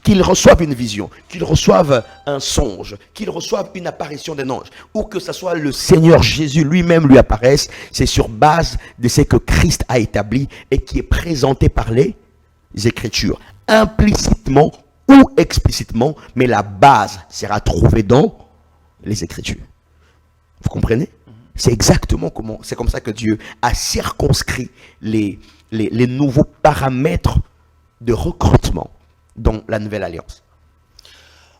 Qu'ils reçoivent une vision, qu'ils reçoivent un songe, qu'ils reçoivent une apparition d'un ange, ou que ce soit le Seigneur Jésus lui-même lui apparaisse, c'est sur base de ce que Christ a établi et qui est présenté par les Écritures, implicitement ou explicitement, mais la base sera trouvée dans les Écritures. Vous comprenez? C'est exactement c'est comme ça que Dieu a circonscrit les nouveaux paramètres de recrutement dans la nouvelle alliance.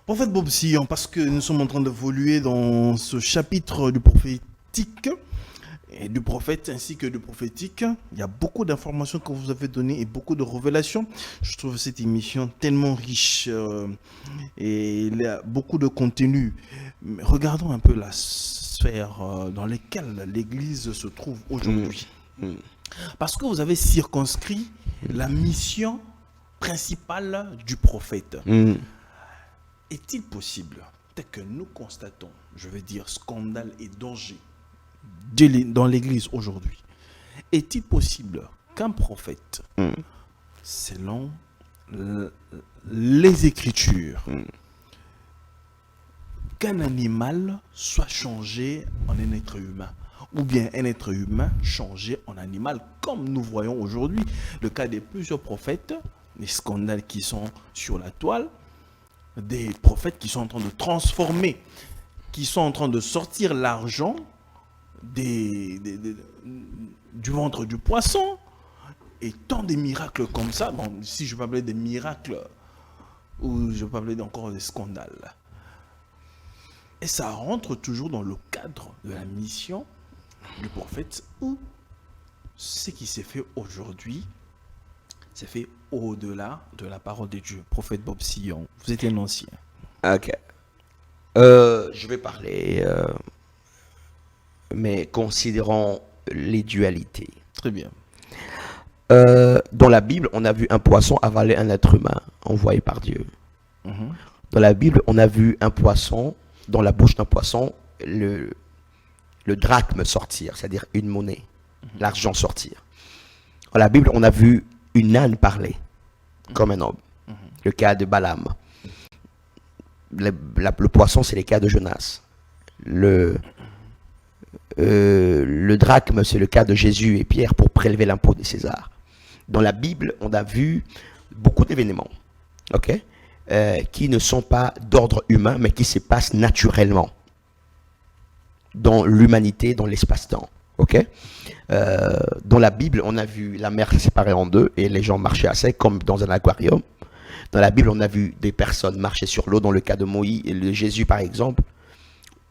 Prophète Bob Sillon, parce que nous sommes en train d'évoluer dans ce chapitre du prophétique et du prophète ainsi que du prophétique, il y a beaucoup d'informations que vous avez données et beaucoup de révélations. Je trouve cette émission tellement riche et il y a beaucoup de contenu. Mais regardons un peu la sphère dans laquelle l'Église se trouve aujourd'hui. Parce que vous avez circonscrit la mission principale du prophète. Est-il possible, tel que nous constatons, je veux dire scandale et danger dans l'Église aujourd'hui, est-il possible qu'un prophète, selon les Écritures, qu'un animal soit changé en un être humain, ou bien un être humain changé en animal, comme nous voyons aujourd'hui le cas de plusieurs prophètes, les scandales qui sont sur la toile, des prophètes qui sont en train de transformer, qui sont en train de sortir l'argent du ventre du poisson, et tant de miracles comme ça. Bon, si je parlais des miracles, ou je parlais encore des scandales. Et ça rentre toujours dans le cadre de la mission du prophète, où ce qui s'est fait aujourd'hui, c'est fait au-delà de la parole de Dieu. Prophète Bob Sillon, vous êtes un ancien. Ok. Je vais parler, mais considérant les dualités. Très bien. Dans la Bible, on a vu un poisson avaler un être humain envoyé par Dieu. Dans la Bible, on a vu un poisson, dans la bouche d'un poisson, le drachme sortir, c'est-à-dire une monnaie, l'argent sortir. Dans la Bible, on a vu une âne parler comme un homme. Le cas de Balaam. Le poisson, c'est les cas de Jonas. Le drachme, c'est le cas de Jésus et Pierre pour prélever l'impôt des Césars. Dans la Bible, on a vu beaucoup d'événements, ok, qui ne sont pas d'ordre humain, mais qui se passent naturellement dans l'humanité, dans l'espace-temps. Ok. Dans la Bible, on a vu la mer séparée en deux et les gens marchaient à sec comme dans un aquarium. Dans la Bible, on a vu des personnes marcher sur l'eau, dans le cas de Moïse et de Jésus par exemple.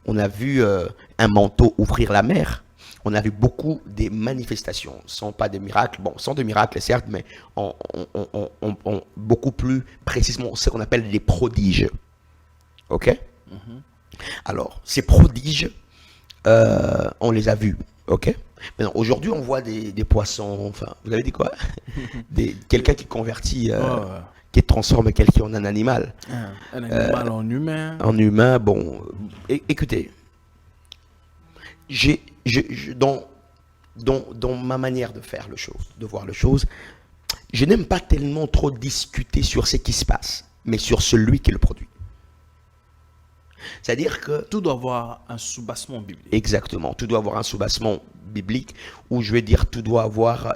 On a vu un manteau ouvrir la mer. On a vu beaucoup des manifestations, sans pas de miracles, bon, sans de miracles certes, mais beaucoup plus précisément ce qu'on appelle des prodiges. Ok. Alors, ces prodiges, on les a vus. Ok. Maintenant, aujourd'hui, on voit des poissons. Enfin, vous avez dit quoi? Quelqu'un qui convertit, qui transforme quelqu'un en un animal. Un animal en humain. En humain, bon. Écoutez, dans ma manière de faire les choses, de voir les choses, je n'aime pas tellement trop discuter sur ce qui se passe, mais sur celui qui le produit. C'est-à-dire que tout doit avoir un soubassement biblique. Exactement, tout doit avoir un soubassement biblique, ou je vais dire tout doit avoir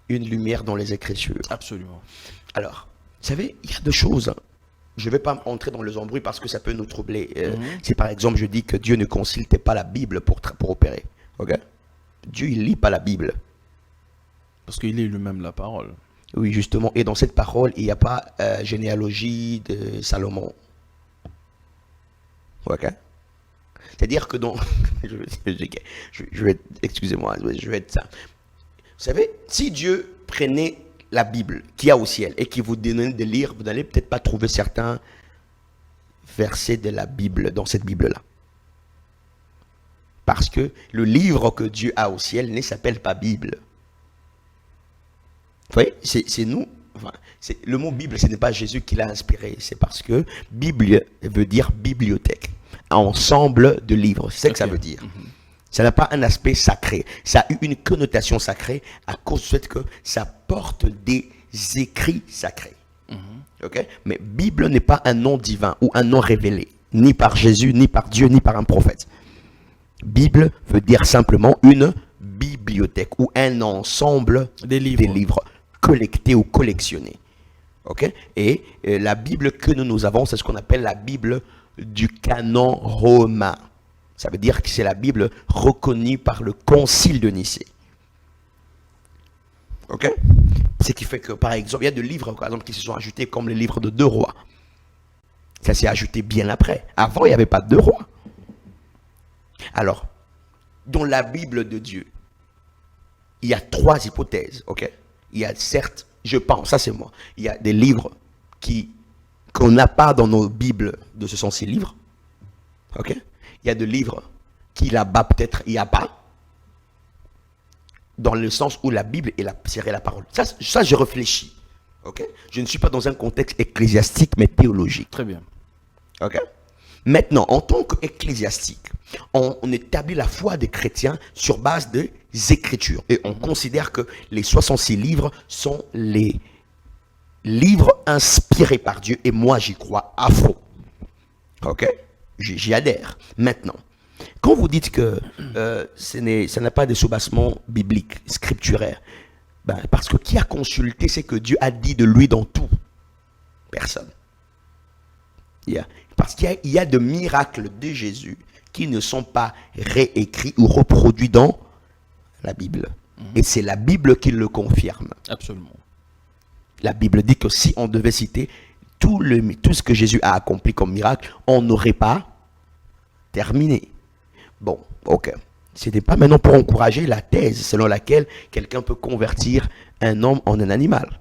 une lumière dans les Écritures. Absolument. Alors, vous savez, il y a deux choses. Je ne vais pas entrer dans les embrouilles parce que ça peut nous troubler. Si par exemple je dis que Dieu ne consultait pas la Bible pour opérer, ok? Dieu il lit pas la Bible. Parce qu'il lit lui-même la parole. Oui, justement. Et dans cette parole, il n'y a pas généalogie de Salomon. Ok? C'est-à-dire que dans... je vais... Excusez-moi, je vais être ça. Vous savez, si Dieu prenait la Bible qu'il y a au ciel et qui vous donne de lire, vous n'allez peut-être pas trouver certains versets de la Bible dans cette Bible-là. Parce que le livre que Dieu a au ciel ne s'appelle pas Bible. Vous voyez, c'est nous. Enfin, le mot Bible, ce n'est pas Jésus qui l'a inspiré. C'est parce que Bible veut dire bibliothèque. Ensemble de livres. C'est ce que ça veut dire. Ça n'a pas un aspect sacré. Ça a eu une connotation sacrée à cause du fait que ça porte des écrits sacrés. Okay? Mais Bible n'est pas un nom divin ou un nom révélé, ni par Jésus, ni par Dieu, ni par un prophète. Bible veut dire simplement une bibliothèque ou un ensemble des livres collectés ou collectionnés. Okay? Et la Bible que nous avons, c'est ce qu'on appelle la Bible du canon romain. Ça veut dire que c'est la Bible reconnue par le Concile de Nicée. Ok? Ce qui fait que, par exemple, il y a des livres par exemple, qui se sont ajoutés comme les livres de 2 rois. Ça s'est ajouté bien après. Avant, il n'y avait pas de 2 rois. Alors, dans la Bible de Dieu, il y a 3 hypothèses. Ok? Il y a certes, je pense, ça c'est moi, il y a des livres qu'on n'a pas dans nos Bibles de ce sont ces livres. Ok? Il y a des livres qui là-bas peut-être il n'y a pas. Dans le sens où la Bible serait la parole. Ça je réfléchis. Ok? Je ne suis pas dans un contexte ecclésiastique mais théologique. Très bien. Ok? Maintenant, en tant qu'ecclésiastique, on établit la foi des chrétiens sur base des Écritures. Et on considère que les 66 livres sont les livres inspirés par Dieu. Et moi, j'y crois à fond. Ok? J'y adhère. Maintenant, quand vous dites que ça n'a pas de soubassement biblique, scripturaire, parce que qui a consulté, c'est que Dieu a dit de lui dans tout. Personne. Parce qu'il y a de miracles de Jésus qui ne sont pas réécrits ou reproduits dans la Bible. Et c'est la Bible qui le confirme. Absolument. La Bible dit que si on devait citer tout ce que Jésus a accompli comme miracle, on n'aurait pas terminé. Bon, ok. Ce n'est pas maintenant pour encourager la thèse selon laquelle quelqu'un peut convertir un homme en un animal.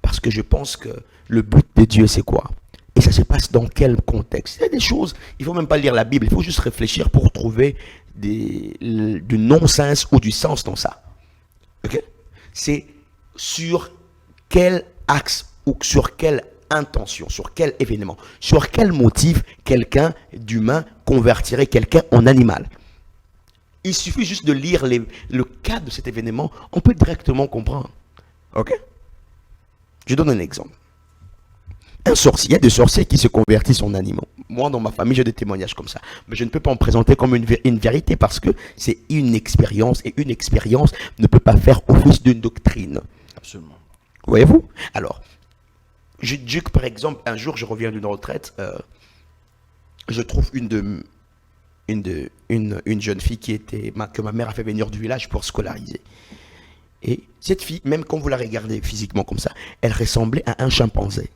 Parce que je pense que le but de Dieu, c'est quoi? Et ça se passe dans quel contexte? Il y a des choses, il ne faut même pas lire la Bible, il faut juste réfléchir pour trouver du non-sens ou du sens dans ça. Ok? C'est sur quel axe ou sur quelle intention, sur quel événement, sur quel motif quelqu'un d'humain convertirait quelqu'un en animal. Il suffit juste de lire le cadre de cet événement, on peut directement comprendre. Ok? Je donne un exemple. Un sorcier, il y a des sorciers qui se convertissent en animaux. Moi, dans ma famille, j'ai des témoignages comme ça. Mais je ne peux pas en présenter comme une vérité parce que c'est une expérience et une expérience ne peut pas faire office d'une doctrine. Absolument. Voyez-vous? Alors, je dis que par exemple, un jour, je reviens d'une retraite, je trouve une jeune fille que ma mère a fait venir du village pour scolariser. Et cette fille, même quand vous la regardez physiquement comme ça, elle ressemblait à un chimpanzé.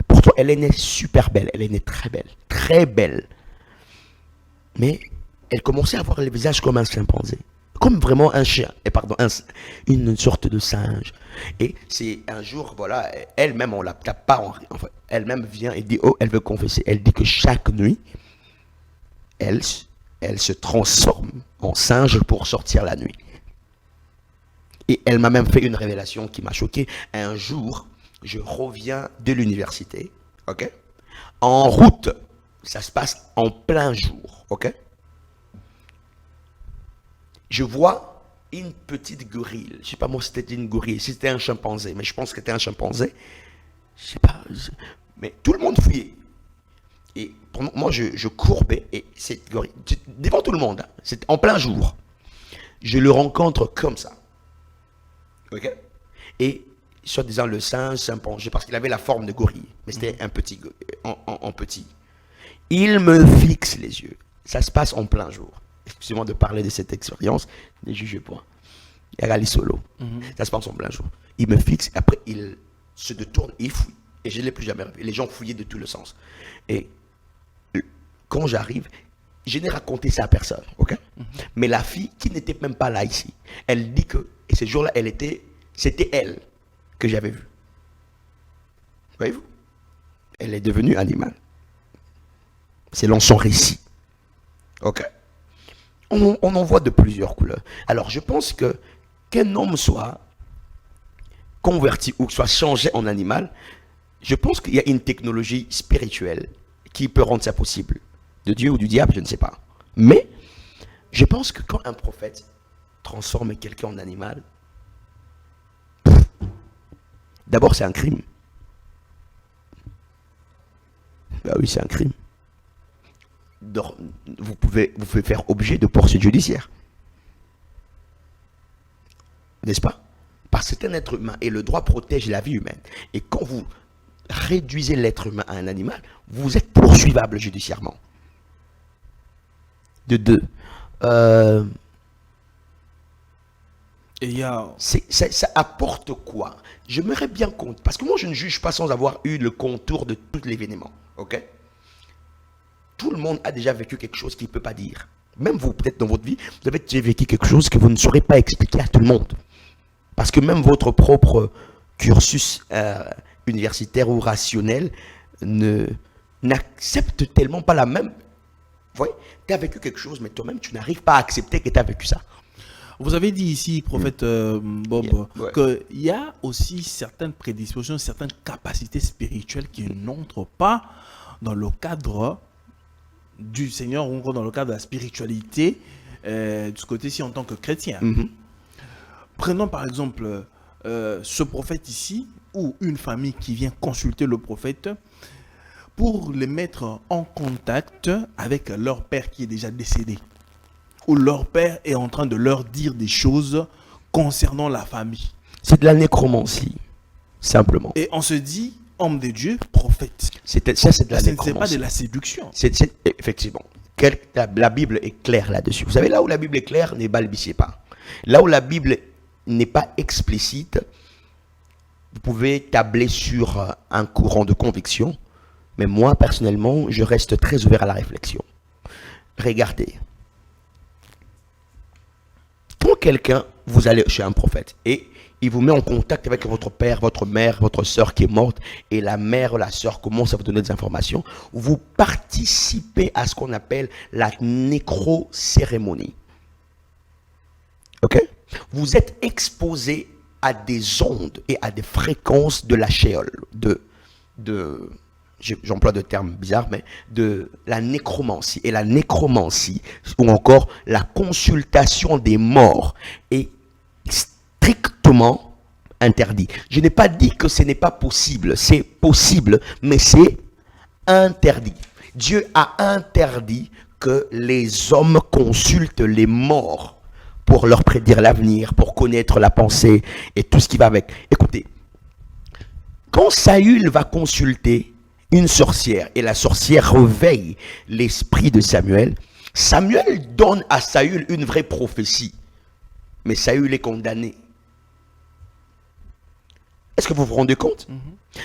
Pourtant, elle est née super belle, elle est née très belle, très belle. Mais elle commençait à avoir le visage comme un chimpanzé, comme vraiment un chien, une sorte de singe. Et c'est un jour, voilà, elle-même, on la tape pas, enfin, elle-même vient et dit, oh, elle veut confesser. Elle dit que chaque nuit, elle se transforme en singe pour sortir la nuit. Et elle m'a même fait une révélation qui m'a choqué. Un jour, je reviens de l'université, ok? En route, ça se passe en plein jour, ok? Je vois une petite gorille. Je ne sais pas moi si c'était une gorille, si c'était un chimpanzé, mais je pense que c'était un chimpanzé. Je sais pas, mais tout le monde fouillait. Et moi, je courbais, et cette gorille, devant tout le monde, hein, c'est en plein jour. Je le rencontre comme ça. Ok? Et soi-disant le singe chimpanzé, parce qu'il avait la forme de gorille, mais c'était un petit, en petit. Il me fixe les yeux. Ça se passe en plein jour. Excusez-moi de parler de cette expérience, ne jugez pas. Il y a solo. Ça se passe en plein jour. Il me fixe, après il se détourne, il fouille. Et je ne l'ai plus jamais revu. Les gens fouillaient de tous les sens. Et quand j'arrive, je n'ai raconté ça à personne, ok? Mais la fille qui n'était même pas là ici, elle dit que, et ce jour-là, c'était elle que j'avais vue. Voyez-vous? Elle est devenue animale. Selon son récit. Ok? On en voit de plusieurs couleurs. Alors, je pense que qu'un homme soit converti ou soit changé en animal, je pense qu'il y a une technologie spirituelle qui peut rendre ça possible. De Dieu ou du diable, je ne sais pas. Mais, je pense que quand un prophète transforme quelqu'un en animal, d'abord c'est un crime. Ben oui, c'est un crime. Vous pouvez faire objet de poursuites judiciaires. N'est-ce pas? Parce que c'est un être humain et le droit protège la vie humaine. Et quand vous réduisez l'être humain à un animal, vous êtes poursuivable judiciairement. De deux. Ça apporte quoi? Je me rends bien compte. Parce que moi, je ne juge pas sans avoir eu le contour de tout l'événement. Ok? Tout le monde a déjà vécu quelque chose qu'il ne peut pas dire. Même vous, peut-être dans votre vie, vous avez déjà vécu quelque chose que vous ne saurez pas expliquer à tout le monde. Parce que même votre propre cursus universitaire ou rationnel n'accepte tellement pas la même. Vous voyez, tu as vécu quelque chose, mais toi-même, tu n'arrives pas à accepter que tu as vécu ça. Vous avez dit ici, prophète Bob, qu'il y a aussi certaines prédispositions, certaines capacités spirituelles qui n'entrent pas dans le cadre du Seigneur ou encore dans le cadre de la spiritualité de ce côté-ci en tant que chrétien. Prenons par exemple ce prophète ici ou une famille qui vient consulter le prophète pour les mettre en contact avec leur père qui est déjà décédé, ou leur père est en train de leur dire des choses concernant la famille. C'est de la nécromancie, simplement. Et on se dit, homme de Dieu, prophète. C'est de la nécromancie. Ce n'est pas de la séduction. Effectivement. La Bible est claire là-dessus. Vous savez, là où la Bible est claire, ne balbutiez pas. Là où la Bible n'est pas explicite, vous pouvez tabler sur un courant de conviction. Mais moi, personnellement, je reste très ouvert à la réflexion. Regardez. Quand quelqu'un, vous allez chez un prophète et il vous met en contact avec votre père, votre mère, votre soeur qui est morte, et la mère ou la soeur commence à vous donner des informations, vous participez à ce qu'on appelle la nécrocérémonie. Ok? Vous êtes exposé à des ondes et à des fréquences de la Sheol, j'emploie de termes bizarres, mais de la nécromancie. Et la nécromancie, ou encore la consultation des morts, est strictement strictement interdit. Je n'ai pas dit que ce n'est pas possible. C'est possible, mais c'est interdit. Dieu a interdit que les hommes consultent les morts pour leur prédire l'avenir, pour connaître la pensée et tout ce qui va avec. Écoutez, quand Saül va consulter une sorcière et la sorcière réveille l'esprit de Samuel, Samuel donne à Saül une vraie prophétie, mais Saül est condamné. Est-ce que vous vous rendez compte?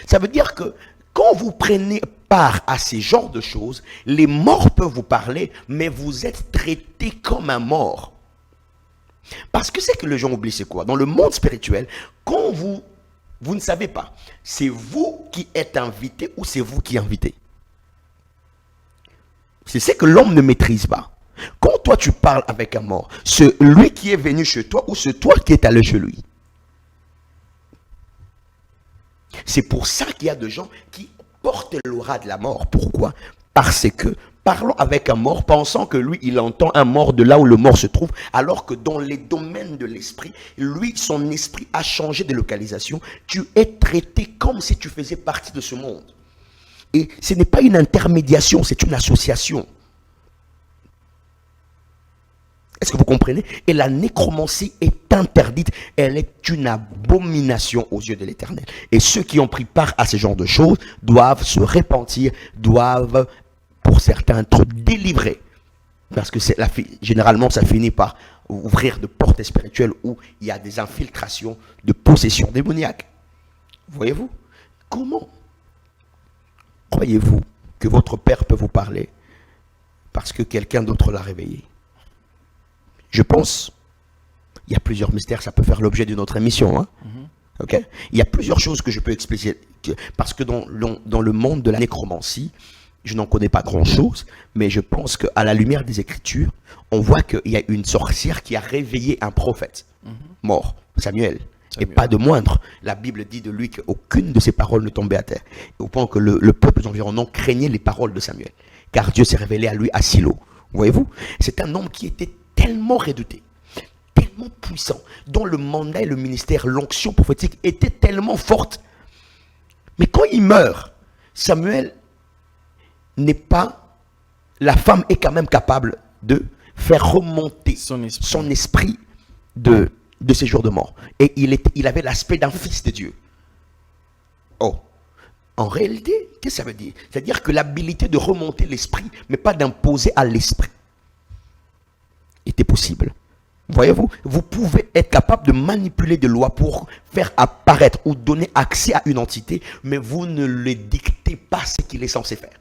Ça veut dire que quand vous prenez part à ces genres de choses, les morts peuvent vous parler, mais vous êtes traité comme un mort. Parce que c'est que les gens oublient, c'est quoi? Dans le monde spirituel, quand vous ne savez pas, c'est vous qui êtes invité ou c'est vous qui invitez. C'est ce que l'homme ne maîtrise pas. Quand toi tu parles avec un mort, c'est lui qui est venu chez toi ou c'est toi qui es allé chez lui. C'est pour ça qu'il y a des gens qui portent l'aura de la mort. Pourquoi? Parce que parlons avec un mort, pensant que lui, il entend un mort de là où le mort se trouve, alors que dans les domaines de l'esprit, lui, son esprit a changé de localisation. Tu es traité comme si tu faisais partie de ce monde. Et ce n'est pas une intermédiation, c'est une association. Est-ce que vous comprenez? Et la nécromancie est interdite. Elle est une abomination aux yeux de l'Éternel. Et ceux qui ont pris part à ce genre de choses doivent se repentir, doivent, pour certains, être délivrés. Parce que généralement, ça finit par ouvrir de portes spirituelles où il y a des infiltrations de possession démoniaque. Voyez-vous? Comment croyez-vous que votre père peut vous parler parce que quelqu'un d'autre l'a réveillé? Je pense, il y a plusieurs mystères, ça peut faire l'objet d'une autre émission. Hein? Okay? Il y a plusieurs choses que je peux expliquer. Parce que dans le monde de la nécromancie, je n'en connais pas grand-chose, mais je pense qu'à la lumière des Écritures, on voit qu'il y a une sorcière qui a réveillé un prophète mort, Samuel. Et pas de moindre. La Bible dit de lui qu'aucune de ses paroles ne tombait à terre. Au point que le peuple environnant craignait les paroles de Samuel. Car Dieu s'est révélé à lui à Silo. Voyez-vous? C'est un homme qui était tellement redouté, tellement puissant, dont le mandat et le ministère, l'onction prophétique était tellement forte. Mais quand il meurt, Samuel n'est pas... La femme est quand même capable de faire remonter son esprit de ses jours de mort. Et il avait l'aspect d'un fils de Dieu. Oh, en réalité, qu'est-ce que ça veut dire? C'est-à-dire que l'habilité de remonter l'esprit, mais pas d'imposer à l'esprit, était possible. Voyez-vous, vous pouvez être capable de manipuler des lois pour faire apparaître ou donner accès à une entité, mais vous ne le dictez pas ce qu'il est censé faire.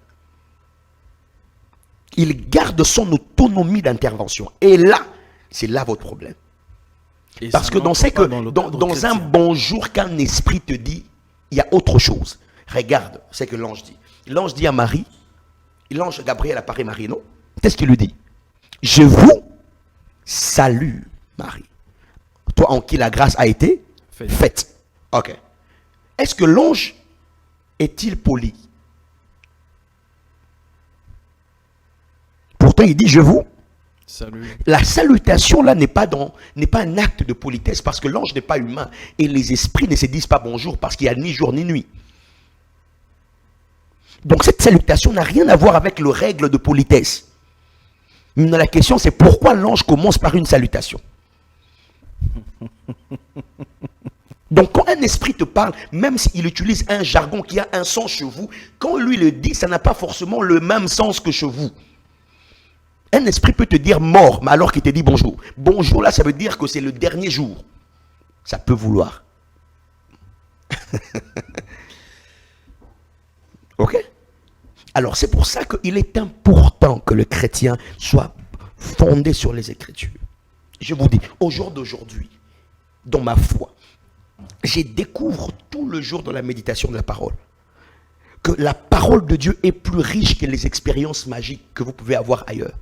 Il garde son autonomie d'intervention. Et là, c'est là votre problème. Et parce que dans un bonjour qu'un esprit te dit, il y a autre chose. Regarde ce que l'ange dit. L'ange dit à Marie, l'ange Gabriel apparaît Marie, non? Qu'est-ce qu'il lui dit? Je vous salue, Marie. Toi en qui la grâce a été faite. Ok. Est-ce que l'ange est-il poli? Pourtant, il dit je vous salue. La salutation là n'est pas un acte de politesse parce que l'ange n'est pas humain et les esprits ne se disent pas bonjour parce qu'il n'y a ni jour ni nuit. Donc cette salutation n'a rien à voir avec les règles de politesse. Mais la question c'est pourquoi l'ange commence par une salutation. Donc quand un esprit te parle, même s'il utilise un jargon qui a un sens chez vous, quand lui le dit, ça n'a pas forcément le même sens que chez vous. Un esprit peut te dire mort, mais alors qu'il te dit bonjour. Bonjour là, ça veut dire que c'est le dernier jour. Ça peut vouloir. Ok? Alors c'est pour ça qu'il est important que le chrétien soit fondé sur les Écritures. Je vous dis, au jour d'aujourd'hui, dans ma foi, je découvre tout le jour dans la méditation de la parole que la parole de Dieu est plus riche que les expériences magiques que vous pouvez avoir ailleurs.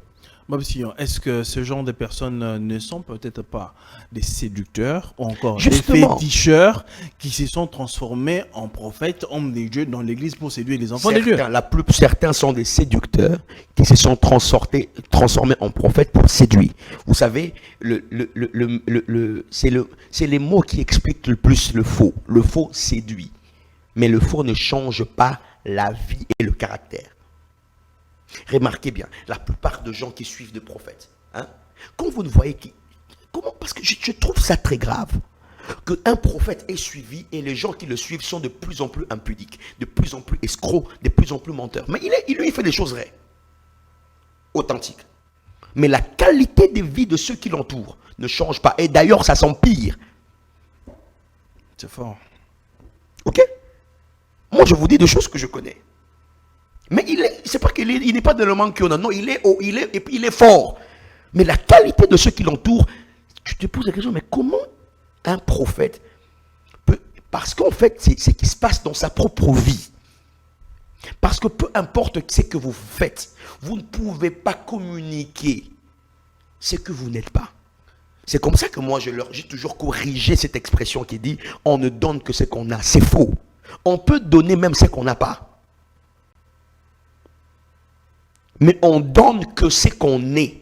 Bob Sillon, est-ce que ce genre de personnes ne sont peut-être pas des séducteurs ou encore Justement. des féticheurs qui se sont transformés en prophètes, hommes de Dieu dans l'église pour séduire les enfants de Dieu? Certains sont des séducteurs qui se sont transformés en prophètes pour séduire. Vous savez, c'est les mots qui expliquent le plus le faux. Le faux séduit. Mais le faux ne change pas la vie et le caractère. Remarquez bien, la plupart de gens qui suivent des prophètes, hein, quand vous ne voyez comment, parce que je trouve ça très grave qu'un prophète est suivi et les gens qui le suivent sont de plus en plus impudiques, de plus en plus escrocs, de plus en plus menteurs. Mais lui, il fait des choses vraies, authentiques. Mais la qualité de vie de ceux qui l'entourent ne change pas. Et d'ailleurs, ça s'empire. C'est fort. Ok? Moi, je vous dis des choses que je connais. Mais c'est pas qu'il n'est pas de le manque qu'on a. Non, il est fort. Mais la qualité de ceux qui l'entourent, tu te poses la question, mais comment un prophète peut... Parce qu'en fait, c'est ce qui se passe dans sa propre vie. Parce que peu importe ce que vous faites, vous ne pouvez pas communiquer ce que vous n'êtes pas. C'est comme ça que moi, j'ai toujours corrigé cette expression qui dit « on ne donne que ce qu'on a ». C'est faux. On peut donner même ce qu'on n'a pas. Mais on donne que ce qu'on est.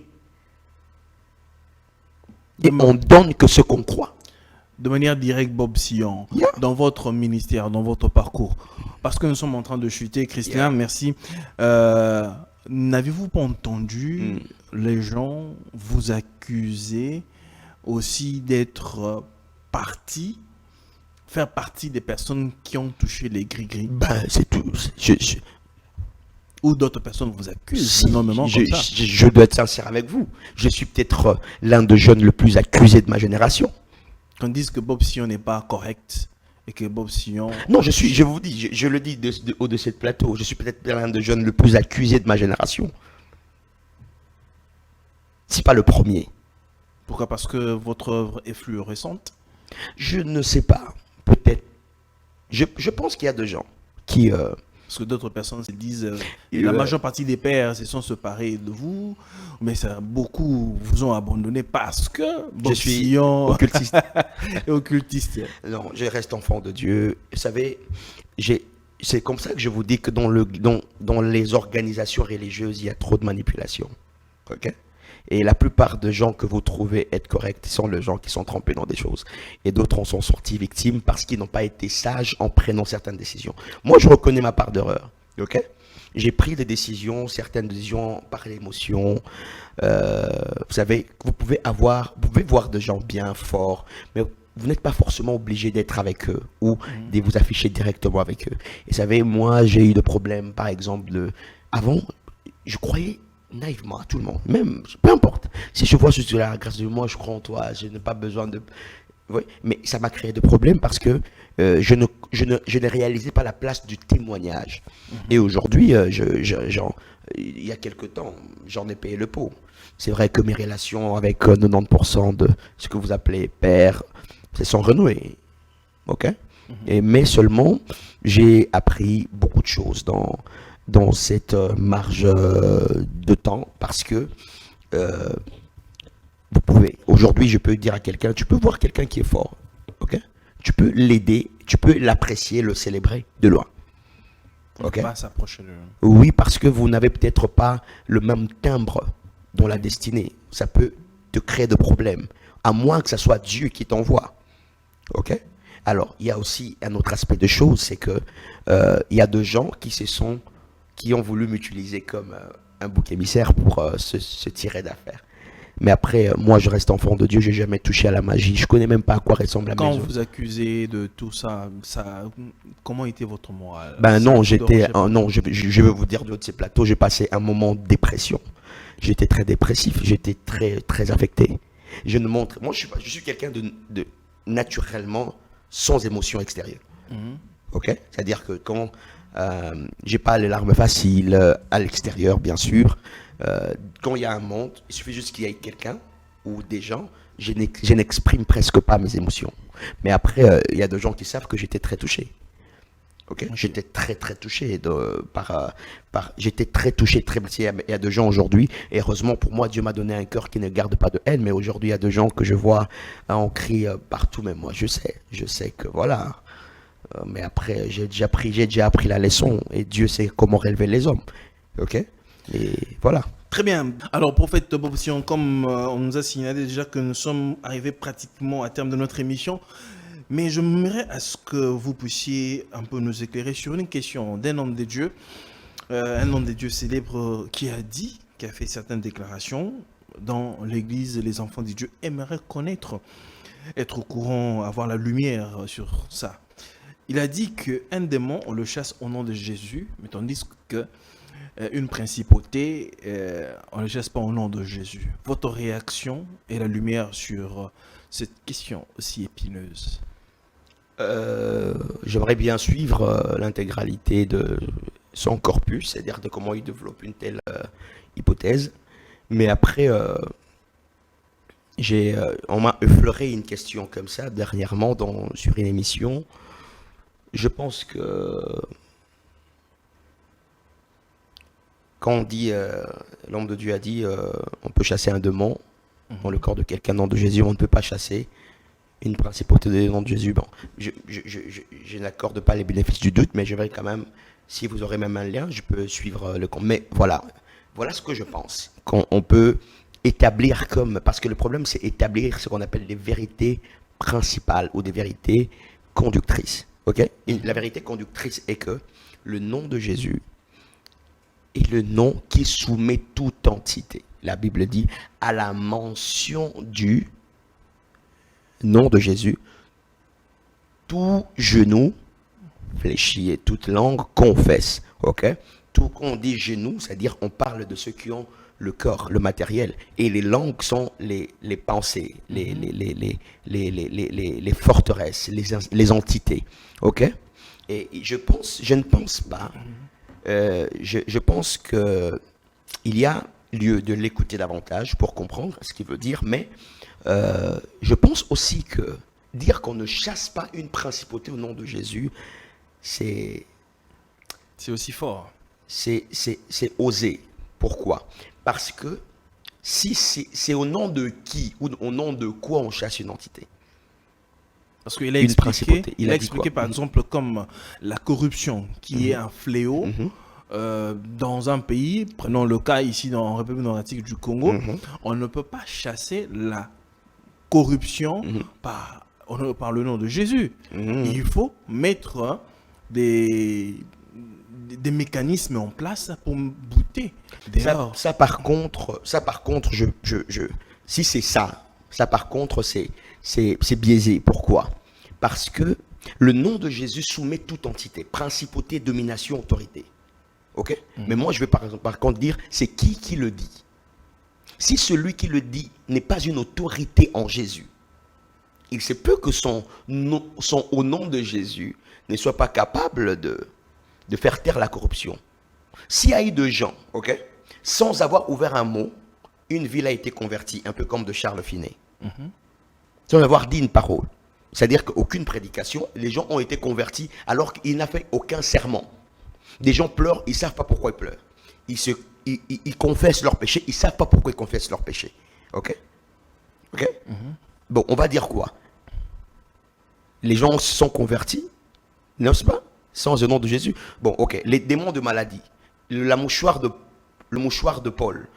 Et on donne que ce qu'on croit. De manière directe, Bob Sillon, dans votre ministère, dans votre parcours, parce que nous sommes en train de chuter, Christian, merci. N'avez-vous pas entendu les gens vous accuser aussi d'être faire partie des personnes qui ont touché les gris-gris? Ben, c'est tout. Ou d'autres personnes vous accusent énormément comme ça. Je dois être sincère avec vous. Je suis peut-être l'un des jeunes le plus accusé de ma génération. Quand ils disent que Bob Sillon n'est pas correct et que Bob Sillon... Non, je vous dis, je le dis haut de cette plateau, je suis peut-être l'un des jeunes le plus accusé de ma génération. C'est pas le premier. Pourquoi? Parce que votre œuvre est fluorescente? Je ne sais pas. Peut-être. Je pense qu'il y a des gens qui... Parce que d'autres personnes se disent, la majeure partie des pères se sont séparés de vous, mais beaucoup vous ont abandonné parce que je suis occultiste. Et occultiste. Non, je reste enfant de Dieu. Vous savez, c'est comme ça que je vous dis que dans les organisations religieuses, il y a trop de manipulation. Ok? Et la plupart des gens que vous trouvez être corrects sont les gens qui sont trempés dans des choses. Et d'autres en sont sortis victimes parce qu'ils n'ont pas été sages en prenant certaines décisions. Moi, je reconnais ma part d'erreur. Ok? J'ai pris des décisions, certaines décisions par l'émotion. Vous savez, vous pouvez voir des gens bien forts, mais vous n'êtes pas forcément obligé d'être avec eux ou de vous afficher directement avec eux. Et vous savez, moi, j'ai eu des problèmes, par exemple, avant, je croyais naïvement à tout le monde, même, peu importe. Si je vois sur la grâce de moi, je crois en toi, je n'ai pas besoin de... Oui, mais ça m'a créé des problèmes parce que je ne réalisais pas la place du témoignage. Et aujourd'hui, il y a quelque temps, j'en ai payé le pot. C'est vrai que mes relations avec 90% de ce que vous appelez père, se sont renouées. Ok? Mais seulement, j'ai appris beaucoup de choses dans cette marge de temps parce que vous pouvez, aujourd'hui je peux dire à quelqu'un, tu peux voir quelqu'un qui est fort, ok? Tu peux l'aider, tu peux l'apprécier, le célébrer de loin. Ok? Pas s'approcher de... Oui, parce que vous n'avez peut-être pas le même timbre dans la destinée. Ça peut te créer des problèmes, à moins que ce soit Dieu qui t'envoie. Ok? Alors, il y a aussi un autre aspect de choses, c'est que il y a des gens qui ont voulu m'utiliser comme un bouc émissaire pour se tirer d'affaire. Mais après, moi, je reste enfant de Dieu, je n'ai jamais touché à la magie. Je ne connais même pas à quoi ressemble la maison. Quand vous accusez de tout ça, comment était votre morale? Ben non, je vais vous dire de ces plateaux, j'ai passé un moment de dépression. J'étais très dépressif, j'étais très, très affecté. Moi, je suis quelqu'un de naturellement sans émotion extérieure. Ok? C'est-à-dire que quand j'ai pas les larmes faciles à l'extérieur, bien sûr. Quand il y a un monde, il suffit juste qu'il y ait quelqu'un ou des gens, je n'exprime presque pas mes émotions. Mais après, il y a des gens qui savent que j'étais très touché. Ok. J'étais très très touché j'étais très touché, très blessé. Il y a de gens aujourd'hui, et heureusement pour moi, Dieu m'a donné un cœur qui ne garde pas de haine, mais aujourd'hui il y a de gens que je vois en cri partout, mais moi je sais que voilà. Mais après, j'ai déjà appris la leçon, et Dieu sait comment relever les hommes. Ok. Et voilà. Très bien. Alors, prophète Bob Sion, comme on nous a signalé déjà que nous sommes arrivés pratiquement à terme de notre émission, mais j'aimerais à ce que vous puissiez un peu nous éclairer sur une question d'un homme de Dieu, un homme de Dieu célèbre qui a fait certaines déclarations dans l'église. Les enfants de Dieu aimeraient connaître, être au courant, avoir la lumière sur ça. Il a dit qu'un démon, on le chasse au nom de Jésus, mais tandis que une principauté, on ne le chasse pas au nom de Jésus. Votre réaction et la lumière sur cette question aussi épineuse? J'aimerais bien suivre l'intégralité de son corpus, c'est-à-dire de comment il développe une telle hypothèse. Mais après, on m'a effleuré une question comme ça dernièrement sur une émission. Je pense que quand on dit, l'homme de Dieu a dit, on peut chasser un démon dans le corps de quelqu'un, nom de Jésus, on ne peut pas chasser une principauté de nom de Jésus. Bon, je n'accorde pas les bénéfices du doute, mais je vais quand même, si vous aurez même un lien, je peux suivre le compte. Mais voilà ce que je pense. On peut établir parce que le problème c'est établir ce qu'on appelle des vérités principales ou des vérités conductrices. Ok? La vérité conductrice est que le nom de Jésus est le nom qui soumet toute entité. La Bible dit, à la mention du nom de Jésus, tout genou fléchit et toute langue confesse. Ok? Tout qu'on dit genou, c'est-à-dire on parle de ceux qui ont le corps, le matériel, et les langues sont les pensées, les forteresses, les entités. Ok? Et je ne pense pas. Je pense que il y a lieu de l'écouter davantage pour comprendre ce qu'il veut dire, mais je pense aussi que dire qu'on ne chasse pas une principauté au nom de Jésus, c'est aussi fort. C'est osé. Pourquoi? Parce que si c'est au nom de qui ou au nom de quoi on chasse une entité? Parce qu'il a expliqué par exemple comme la corruption qui est un fléau dans un pays, prenons le cas ici en République démocratique du Congo, on ne peut pas chasser la corruption par le nom de Jésus. Il faut mettre des mécanismes en place pour bouter. Ça par contre, si c'est ça par contre, c'est biaisé. Pourquoi? Parce que le nom de Jésus soumet toute entité, principauté, domination, autorité. Ok? Mais moi, je vais par contre dire, c'est qui le dit? Si celui qui le dit n'est pas une autorité en Jésus, il se peut que son au nom de Jésus ne soit pas capable de faire taire la corruption. S'il y a eu de gens, ok, sans avoir ouvert un mot, une ville a été convertie, un peu comme de Charles Finet. Sans avoir dit une parole. C'est-à-dire qu'aucune prédication, les gens ont été convertis alors qu'il n'a fait aucun serment. Des gens pleurent, ils ne savent pas pourquoi ils pleurent. Ils confessent leurs péchés, ils ne savent pas pourquoi ils confessent leurs péchés. Ok? Ok? Bon, on va dire quoi? Les gens se sont convertis, n'est-ce pas? Sans le nom de Jésus. Bon, ok. Les démons de maladie, le mouchoir de Paul,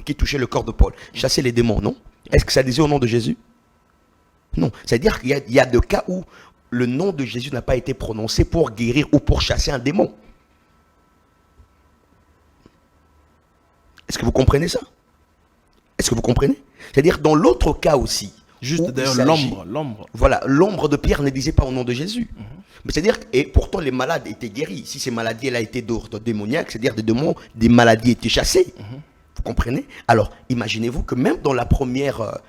qui touchait le corps de Paul, chasser les démons, non? Est-ce que ça disait au nom de Jésus? Non. C'est-à-dire qu'il y a des cas où le nom de Jésus n'a pas été prononcé pour guérir ou pour chasser un démon. Est-ce que vous comprenez ça? Est-ce que vous comprenez? C'est-à-dire dans l'autre cas aussi. Juste d'ailleurs l'ombre. Voilà, l'ombre de Pierre ne disait pas au nom de Jésus. Mais c'est-à-dire, et pourtant les malades étaient guéris. Si ces maladies elle a été d'ordre démoniaque, c'est-à-dire des maladies étaient chassées. Vous comprenez? Alors, imaginez-vous que même dans la première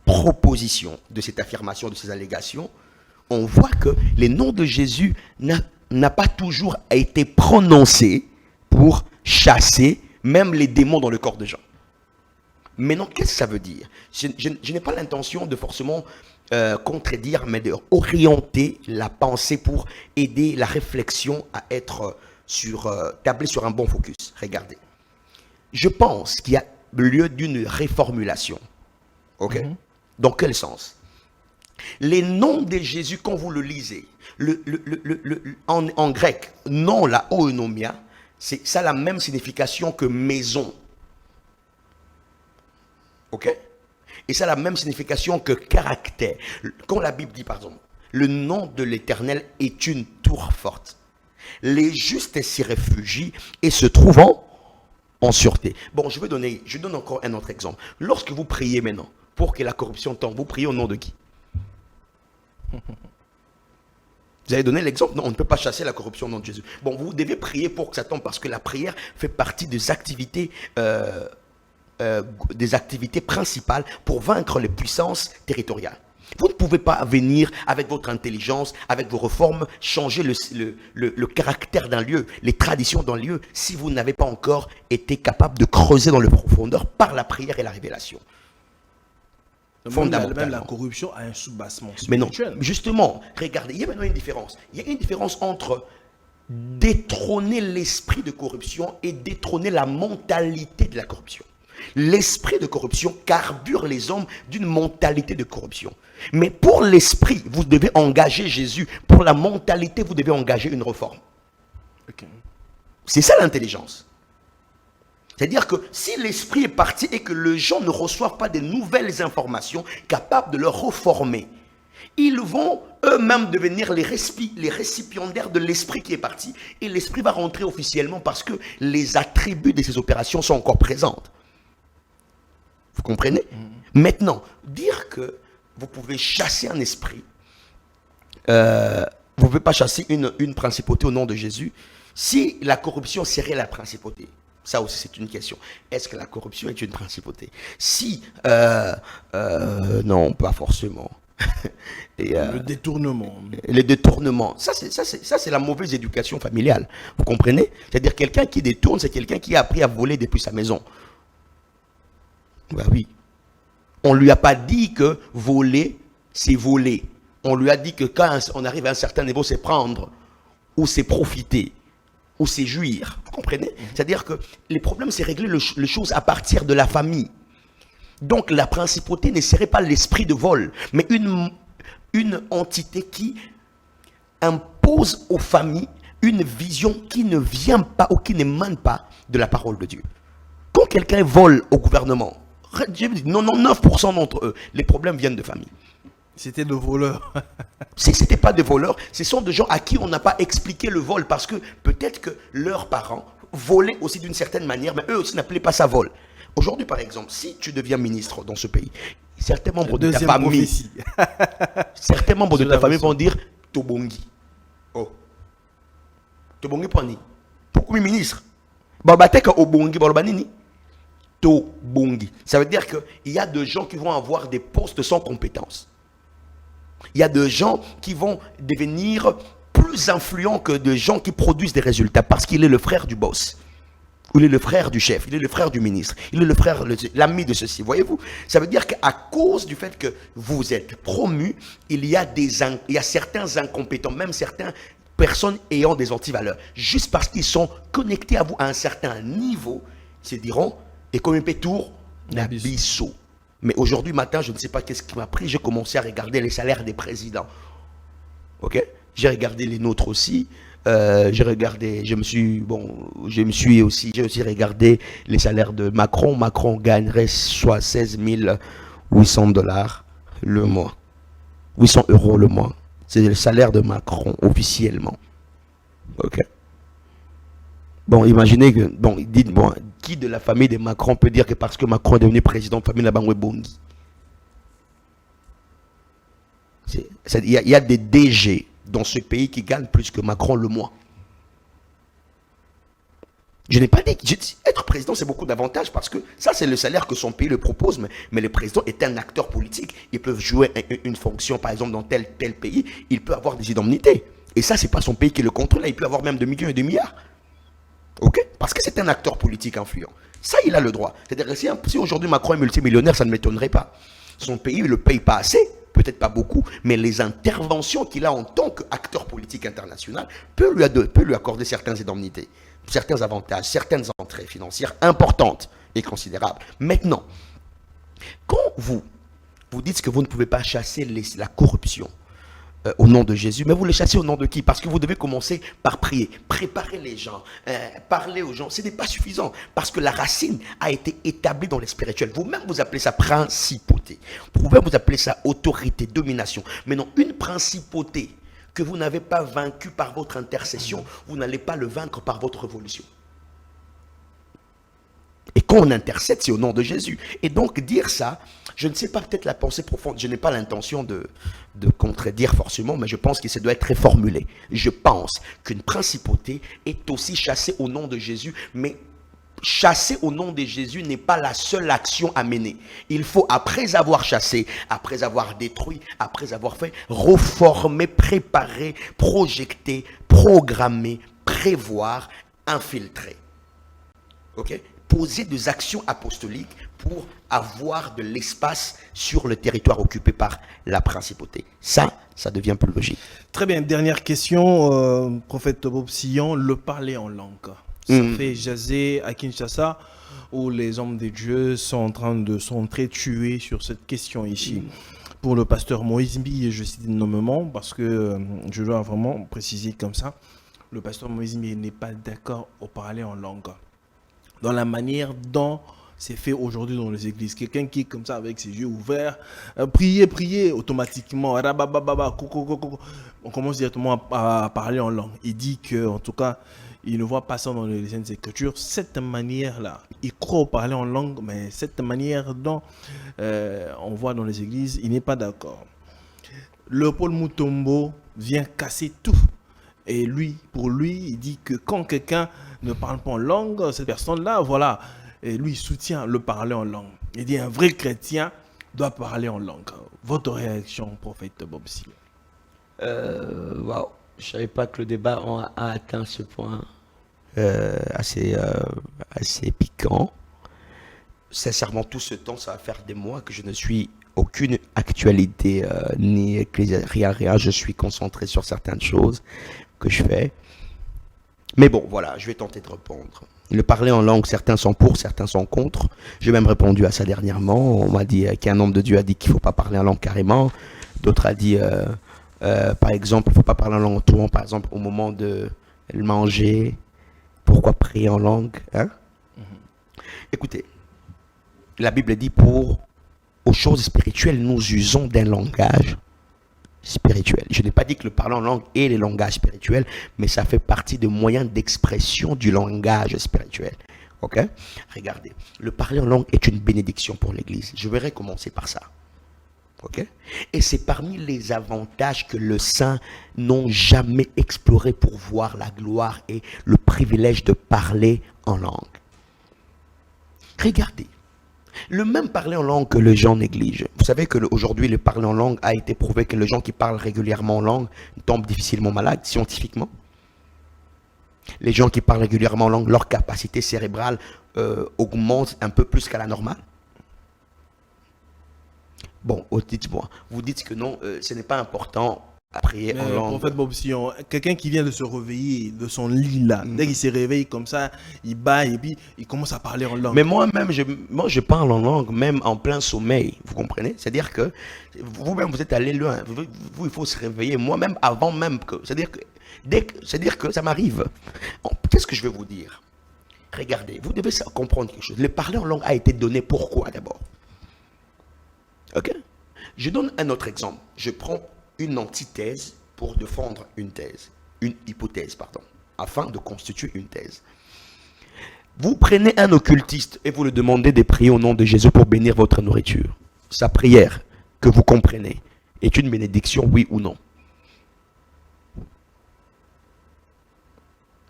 proposition de cette affirmation, de ces allégations, on voit que les noms de Jésus n'a pas toujours été prononcé pour chasser même les démons dans le corps de gens. Maintenant, qu'est-ce que ça veut dire? Je n'ai pas l'intention de forcément contredire, mais d'orienter la pensée pour aider la réflexion à être tablée sur un bon focus. Regardez. Je pense qu'il y a lieu d'une réformulation. Ok? Dans quel sens? Les noms de Jésus, quand vous le lisez, en grec, nom, la oinomia, ça a la même signification que maison. Ok? Et ça a la même signification que caractère. Quand la Bible dit, par exemple, le nom de l'Éternel est une tour forte. Les justes s'y réfugient et se trouvent en sûreté. Bon, je donne encore un autre exemple. Lorsque vous priez maintenant pour que la corruption tombe, vous priez au nom de qui? Vous avez donné l'exemple, non, on ne peut pas chasser la corruption au nom de Jésus. Bon, vous devez prier pour que ça tombe parce que la prière fait partie des activités principales pour vaincre les puissances territoriales. Vous ne pouvez pas venir avec votre intelligence, avec vos réformes, changer le caractère d'un lieu, les traditions d'un lieu, si vous n'avez pas encore été capable de creuser dans le profondeur par la prière et la révélation. Même la corruption a un soubassement spirituel. Mais non, justement, regardez, il y a maintenant une différence. Il y a une différence entre détrôner l'esprit de corruption et détrôner la mentalité de la corruption. L'esprit de corruption carbure les hommes d'une mentalité de corruption. Mais pour l'esprit, vous devez engager Jésus. Pour la mentalité, vous devez engager une réforme. Okay. C'est ça l'intelligence. C'est-à-dire que si l'esprit est parti et que les gens ne reçoivent pas de nouvelles informations capables de leur reformer, ils vont eux-mêmes devenir les récipiendaires de l'esprit qui est parti. Et l'esprit va rentrer officiellement parce que les attributs de ces opérations sont encore présents. Vous comprenez? Maintenant, dire que vous pouvez chasser un esprit, vous ne pouvez pas chasser une principauté au nom de Jésus, si la corruption serait la principauté. Ça aussi, c'est une question. Est-ce que la corruption est une principauté? Si, non, pas forcément. Le détournement. Le détournement. Ça, c'est la mauvaise éducation familiale. Vous comprenez? C'est-à-dire quelqu'un qui détourne, c'est quelqu'un qui a appris à voler depuis sa maison. Ben oui. On ne lui a pas dit que voler, c'est voler. On lui a dit que quand on arrive à un certain niveau, c'est prendre, ou c'est profiter, ou c'est jouir. Vous comprenez? C'est-à-dire que les problèmes, c'est régler les choses à partir de la famille. Donc la principauté ne serait pas l'esprit de vol, mais une entité qui impose aux familles une vision qui ne vient pas ou qui n'émane pas de la parole de Dieu. Quand quelqu'un vole au gouvernement, 99% d'entre eux, les problèmes viennent de famille. C'était de voleurs. Si ce n'était pas des voleurs, ce sont des gens à qui on n'a pas expliqué le vol parce que peut-être que leurs parents volaient aussi d'une certaine manière, mais eux aussi n'appelaient pas ça vol. Aujourd'hui, par exemple, si tu deviens ministre dans ce pays, certains membres de ta famille, certains membres de ta famille vont dire Tobongi. Oh. Tobongi Pani. Pourquoi ministre? Babateka Obongi Balbanini. Tobongi. Ça veut dire qu'il y a des gens qui vont avoir des postes sans compétences. Il y a des gens qui vont devenir plus influents que des gens qui produisent des résultats parce qu'il est le frère du boss. Il est le frère du chef, il est le frère du ministre, il est le frère, l'ami de ceci. Voyez-vous? Ça veut dire qu'à cause du fait que vous êtes promu, il y a certains incompétents, même certaines personnes ayant des antivaleurs. Juste parce qu'ils sont connectés à vous à un certain niveau, ils se diront, et comme un pétour, n'abissou. Mais aujourd'hui matin, je ne sais pas qu'est-ce qui m'a pris, j'ai commencé à regarder les salaires des présidents. Ok? J'ai regardé les nôtres aussi. J'ai aussi regardé les salaires de Macron. Macron gagnerait soit 16 800 $ le mois. 800 € le mois. C'est le salaire de Macron officiellement. Ok. Bon, imaginez que, qui de la famille de Macron peut dire que parce que Macron est devenu président de famille la Bangwe Bongi? Il y a des DG dans ce pays qui gagnent plus que Macron le mois. Je n'ai pas dit être président, c'est beaucoup d'avantages parce que ça, c'est le salaire que son pays le propose. Mais le président est un acteur politique. Il peut jouer une fonction, par exemple, dans tel pays. Il peut avoir des indemnités. Et ça, c'est pas son pays qui le contrôle. Il peut avoir même 2 millions et 2 milliards. Ok? Parce que c'est un acteur politique influent. Ça, il a le droit. C'est-à-dire que si aujourd'hui Macron est multimillionnaire, ça ne m'étonnerait pas. Son pays ne le paye pas assez, peut-être pas beaucoup, mais les interventions qu'il a en tant qu'acteur politique international peut lui accorder certaines indemnités, certains avantages, certaines entrées financières importantes et considérables. Maintenant, quand vous dites que vous ne pouvez pas chasser la corruption au nom de Jésus, mais vous les chassez au nom de qui? Parce que vous devez commencer par prier, préparer les gens, parler aux gens. Ce n'est pas suffisant parce que la racine a été établie dans les spirituels. Vous-même, vous appelez ça principauté. Vous pouvez vous appeler ça autorité, domination. Mais non, une principauté que vous n'avez pas vaincue par votre intercession, vous n'allez pas le vaincre par votre révolution. Et quand on intercède, c'est au nom de Jésus. Et donc dire ça, je ne sais pas, peut-être la pensée profonde, je n'ai pas l'intention de contredire forcément, mais je pense que ça doit être reformulé. Je pense qu'une principauté est aussi chassée au nom de Jésus, mais chasser au nom de Jésus n'est pas la seule action à mener. Il faut, après avoir chassé, après avoir détruit, après avoir fait, reformer, préparer, projeter, programmer, prévoir, infiltrer. Ok? Poser des actions apostoliques pour avoir de l'espace sur le territoire occupé par la principauté. Ça devient plus logique. Très bien, dernière question, prophète Bob Sillon, le parler en langue. Ça fait jaser à Kinshasa où les hommes de Dieu sont en train de s'entretuer sur cette question ici. Pour le pasteur Moïse Mbi, et je cite nommément parce que je dois vraiment préciser comme ça, le pasteur Moïse Mbi n'est pas d'accord au parler en langue. Dans la manière dont c'est fait aujourd'hui dans les églises. Quelqu'un qui est comme ça avec ses yeux ouverts, prier, automatiquement, on commence directement à parler en langue. Il dit que, en tout cas, il ne voit pas ça dans les Saintes Écritures. Cette manière-là, il croit au parler en langue, mais cette manière dont on voit dans les églises, il n'est pas d'accord. Léopold Mutombo vient casser tout. Et lui, pour lui, il dit que quand quelqu'un ne parle pas en langue, cette personne-là, voilà, et lui, il soutient le parler en langue. Il dit un vrai chrétien doit parler en langue. Votre réaction, prophète Bob Sillon? Waouh, je ne savais pas que le débat a atteint ce point assez piquant. Sincèrement, tout ce temps, ça va faire des mois que je ne suis aucune actualité ni rien. Je suis concentré sur certaines choses que je fais. Mais bon, voilà, je vais tenter de répondre. Le parler en langue, certains sont pour, certains sont contre. J'ai même répondu à ça dernièrement. On m'a dit qu'un homme de Dieu a dit qu'il ne faut pas parler en langue carrément. D'autres a dit, par exemple, il ne faut pas parler en langue en tournant, par exemple, au moment de manger. Pourquoi prier en langue, hein? Écoutez, la Bible dit aux choses spirituelles, nous usons d'un langage spirituel. Je n'ai pas dit que le parler en langue est le langage spirituel, mais ça fait partie des moyens d'expression du langage spirituel. Ok? Regardez, le parler en langue est une bénédiction pour l'Église. Je vais commencer par ça. Ok? Et c'est parmi les avantages que les saints n'ont jamais exploré pour voir la gloire et le privilège de parler en langue. Regardez. Le même parler en langue que les gens négligent. Vous savez qu'aujourd'hui, le parler en langue a été prouvé que les gens qui parlent régulièrement en langue tombent difficilement malades, scientifiquement. Les gens qui parlent régulièrement en langue, leur capacité cérébrale augmente un peu plus qu'à la normale. Bon, dites-moi, vous dites que non, ce n'est pas important à prier en langue. Prophète Bob Sillon, quelqu'un qui vient de se réveiller de son lit là, dès qu'il se réveille comme ça, il bat et puis il commence à parler en langue. Mais moi-même, je parle en langue, même en plein sommeil, vous comprenez? C'est-à-dire que vous-même, vous êtes allé loin. Vous, il faut se réveiller. Moi-même, avant même que... C'est-à-dire que ça m'arrive. Qu'est-ce que je vais vous dire? Regardez, vous devez comprendre quelque chose. Le parler en langue a été donné pourquoi d'abord? Ok? Je donne un autre exemple. Je prends une antithèse pour défendre une hypothèse, afin de constituer une thèse. Vous prenez un occultiste et vous le demandez de prier au nom de Jésus pour bénir votre nourriture. Sa prière, que vous comprenez, est une bénédiction, oui ou non?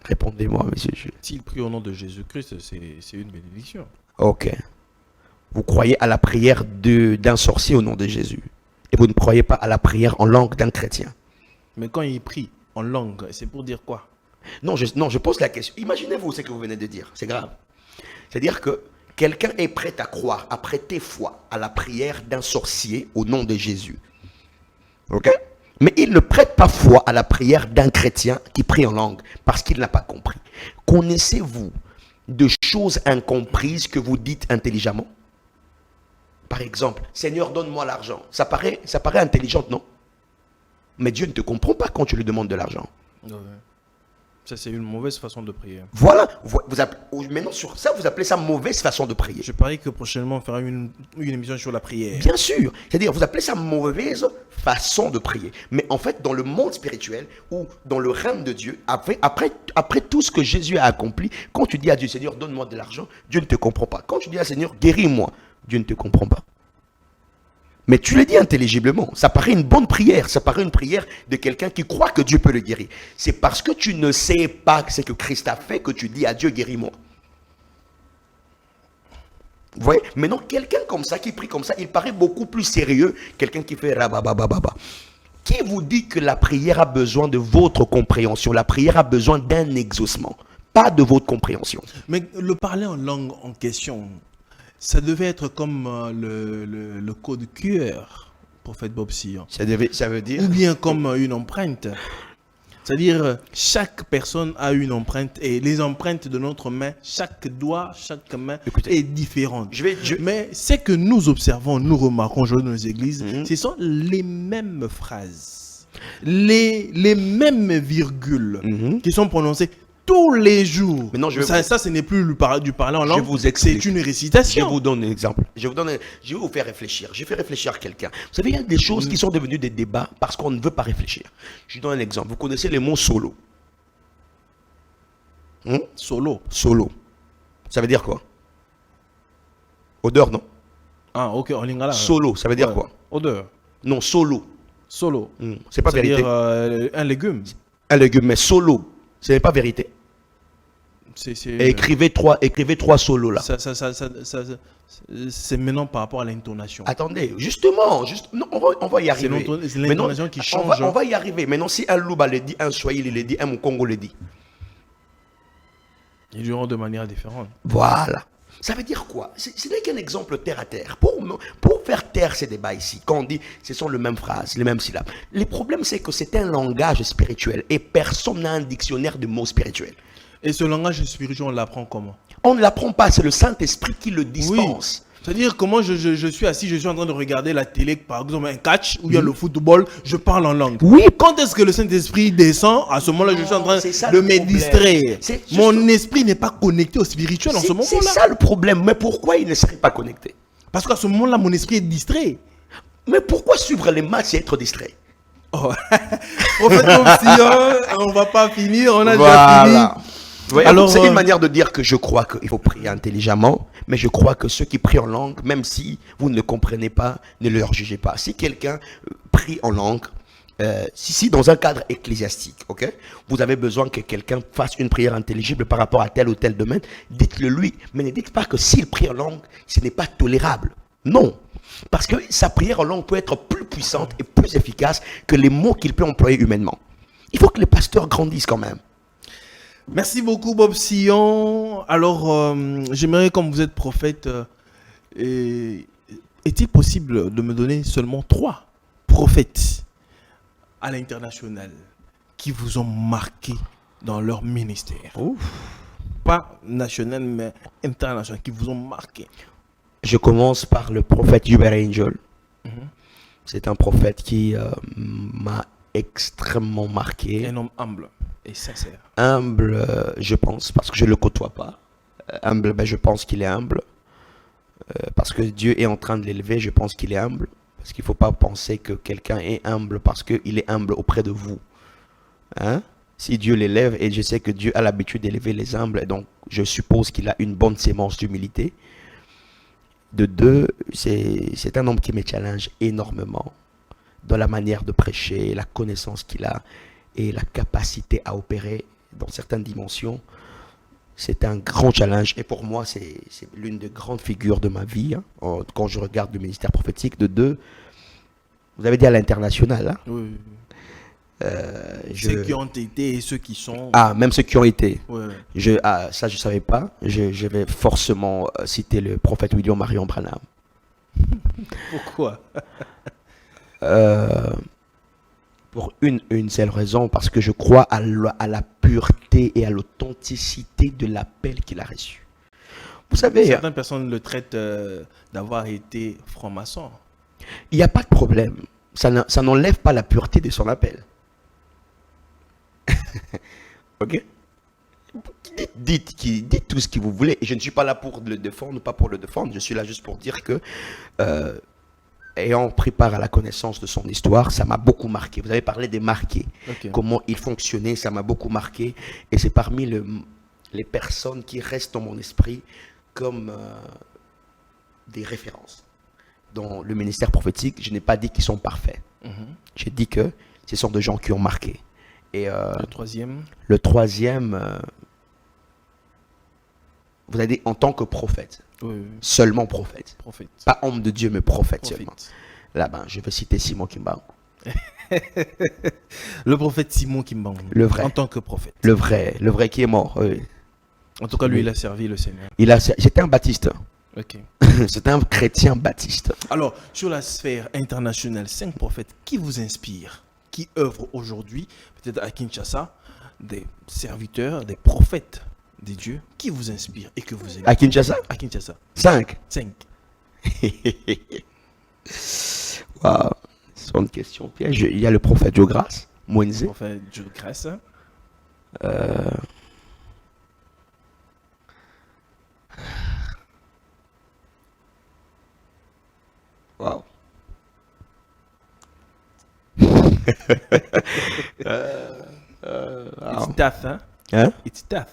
Répondez-moi, monsieur. S'il prie au nom de Jésus-Christ, c'est une bénédiction. Ok. Vous croyez à la prière d'un sorcier au nom de Jésus. Et vous ne croyez pas à la prière en langue d'un chrétien. Mais quand il prie en langue, c'est pour dire quoi? Non, je pose la question. Imaginez-vous ce que vous venez de dire. C'est grave. C'est-à-dire que quelqu'un est prêt à croire, à prêter foi à la prière d'un sorcier au nom de Jésus. Ok? Mais il ne prête pas foi à la prière d'un chrétien qui prie en langue parce qu'il n'a pas compris. Connaissez-vous de choses incomprises que vous dites intelligemment? Par exemple, Seigneur, donne-moi l'argent. Ça paraît intelligent, non? Mais Dieu ne te comprend pas quand tu lui demandes de l'argent. Ouais. Ça, c'est une mauvaise façon de prier. Voilà. Maintenant, sur ça, vous appelez ça mauvaise façon de prier. Je parie que prochainement, on fera une émission sur la prière. Bien sûr. C'est-à-dire, vous appelez ça mauvaise façon de prier. Mais en fait, dans le monde spirituel ou dans le règne de Dieu, après tout ce que Jésus a accompli, quand tu dis à Dieu, Seigneur, donne-moi de l'argent, Dieu ne te comprend pas. Quand tu dis à Seigneur, guéris-moi, Dieu ne te comprend pas. Mais tu le dis intelligiblement. Ça paraît une bonne prière. Ça paraît une prière de quelqu'un qui croit que Dieu peut le guérir. C'est parce que tu ne sais pas ce que Christ a fait que tu dis à Dieu, guéris-moi. Vous voyez? Maintenant, quelqu'un comme ça, qui prie comme ça, il paraît beaucoup plus sérieux. Quelqu'un qui fait rababababa. Qui vous dit que la prière a besoin de votre compréhension? La prière a besoin d'un exaucement, pas de votre compréhension. Mais le parler en langue en question, ça devait être comme le code QR, prophète Bob Sillon. Ça veut dire... Ou bien comme une empreinte. C'est-à-dire, chaque personne a une empreinte et les empreintes de notre main, chaque doigt, chaque main est différente. Mais ce que nous observons, nous remarquons aujourd'hui dans les églises, ce sont les mêmes phrases, les mêmes virgules qui sont prononcées tous les jours. Mais non, ça, ce n'est plus du parler en langue, c'est une récitation. Je vous donne un exemple. Je vais vous faire réfléchir. Je fais réfléchir quelqu'un. Vous savez, il y a des choses qui sont devenues des débats parce qu'on ne veut pas réfléchir. Je vous donne un exemple. Vous connaissez le mot solo? Solo. Solo. Ça veut dire quoi? Odeur, non? Ah, ok, en lingala. Solo, ça veut dire quoi? Odeur. Non, solo. Solo. C'est pas vérité. C'est-à-dire un légume. Un légume, mais solo, ce n'est pas vérité. Écrivez trois solos là. C'est maintenant par rapport à l'intonation. Attendez, justement, non, on va y arriver. C'est l'intonation qui change. On va y arriver. Maintenant, si un Louba le dit, un Swahili le dit, un Mukongo le dit. Ils diront de manière différente. Voilà. Ça veut dire quoi? Ce n'est qu'un exemple terre à terre. Pour faire taire ces débats ici, quand on dit ce sont les mêmes phrases, les mêmes syllabes. Le problème, c'est que c'est un langage spirituel et personne n'a un dictionnaire de mots spirituels. Et ce langage spirituel, on l'apprend comment? On ne l'apprend pas, c'est le Saint-Esprit qui le dispense. Oui. C'est-à-dire, comment je suis assis, je suis en train de regarder la télé, par exemple un catch, ou il y a le football, je parle en langue. Oui. Quand est-ce que le Saint-Esprit descend? À ce moment-là, je suis en train de me distraire. Mon esprit n'est pas connecté au spirituel en ce moment-là. C'est ça le problème. Mais pourquoi il ne serait pas connecté? Parce qu'à ce moment-là, mon esprit est distrait. Mais pourquoi suivre les matchs et être distrait? Oh. En fait, on ne va pas finir, on a déjà fini. Ouais, alors, c'est une manière de dire que je crois qu'il faut prier intelligemment, mais je crois que ceux qui prient en langue, même si vous ne comprenez pas, ne leur jugez pas. Si quelqu'un prie en langue, si dans un cadre ecclésiastique, ok, vous avez besoin que quelqu'un fasse une prière intelligible par rapport à tel ou tel domaine, dites-le lui. Mais ne dites pas que s'il prie en langue, ce n'est pas tolérable. Non. Parce que sa prière en langue peut être plus puissante et plus efficace que les mots qu'il peut employer humainement. Il faut que les pasteurs grandissent quand même. Merci beaucoup, Bob Sillon. Alors, j'aimerais, comme vous êtes prophète, est-il possible de me donner seulement 3 prophètes à l'international qui vous ont marqué dans leur ministère? Pas national, mais international, qui vous ont marqué. Je commence par le prophète Hubert Angel. C'est un prophète qui m'a extrêmement marqué. Un homme humble et sincère. Humble, je pense, parce que je ne le côtoie pas. Humble, je pense qu'il est humble. Parce que Dieu est en train de l'élever, je pense qu'il est humble. Parce qu'il ne faut pas penser que quelqu'un est humble parce qu'il est humble auprès de vous. Hein? Si Dieu l'élève, et je sais que Dieu a l'habitude d'élever les humbles, donc je suppose qu'il a une bonne sémence d'humilité. De 2, c'est un homme qui me challenge énormément dans la manière de prêcher, la connaissance qu'il a et la capacité à opérer dans certaines dimensions. C'est un grand challenge et pour moi, c'est l'une des grandes figures de ma vie. Hein, quand je regarde le ministère prophétique. De 2, vous avez dit à l'international. Hein? Oui. Ceux qui ont été et ceux qui sont. Ah, même ceux qui ont été. Ouais. Ça, je ne savais pas. Je vais forcément citer le prophète William Marion Branham. Pourquoi? Pour une seule raison, parce que je crois à la pureté et à l'authenticité de l'appel qu'il a reçu. Vous savez, Certaines personnes le traitent d'avoir été franc-maçon. il n'y a pas de problème. Ça n'enlève pas la pureté de son appel. Ok? Dites tout ce que vous voulez. Et je ne suis pas là pour le défendre ou pas pour le défendre. Je suis là juste pour dire que, ayant pris part à la connaissance de son histoire, ça m'a beaucoup marqué. Vous avez parlé des marqués. Ok. Comment il fonctionnait, ça m'a beaucoup marqué. Et c'est parmi les personnes qui restent dans mon esprit comme des références. Dans le ministère prophétique, je n'ai pas dit qu'ils sont parfaits. J'ai dit que ce sont des gens qui ont marqué. Et Le troisième. le troisième, vous avez dit en tant que prophète, Oui, seulement prophète. prophète. Pas homme de Dieu, mais prophète Prophète. seulement. Là-bas, je vais citer Simon Kimbangu. Le prophète Simon Kimbangu. Le vrai. En tant que prophète. Le vrai qui est mort. Oui. En tout cas, lui, il a servi le Seigneur. J'étais un baptiste. Ok. C'était un chrétien baptiste. Alors, sur la sphère internationale, 5 prophètes qui vous inspirent, qui œuvrent aujourd'hui, peut-être à Kinshasa, des serviteurs, des prophètes des dieux, qui vous inspirent et que vous aimez. À Kinshasa, À Kinshasa. 5. 5. Waouh. C'est une question piège. Il y a le prophète Jogras, Mwenze. Prophète Dieu grâce. Waouh. It's tough, hein? Hein? It's tough.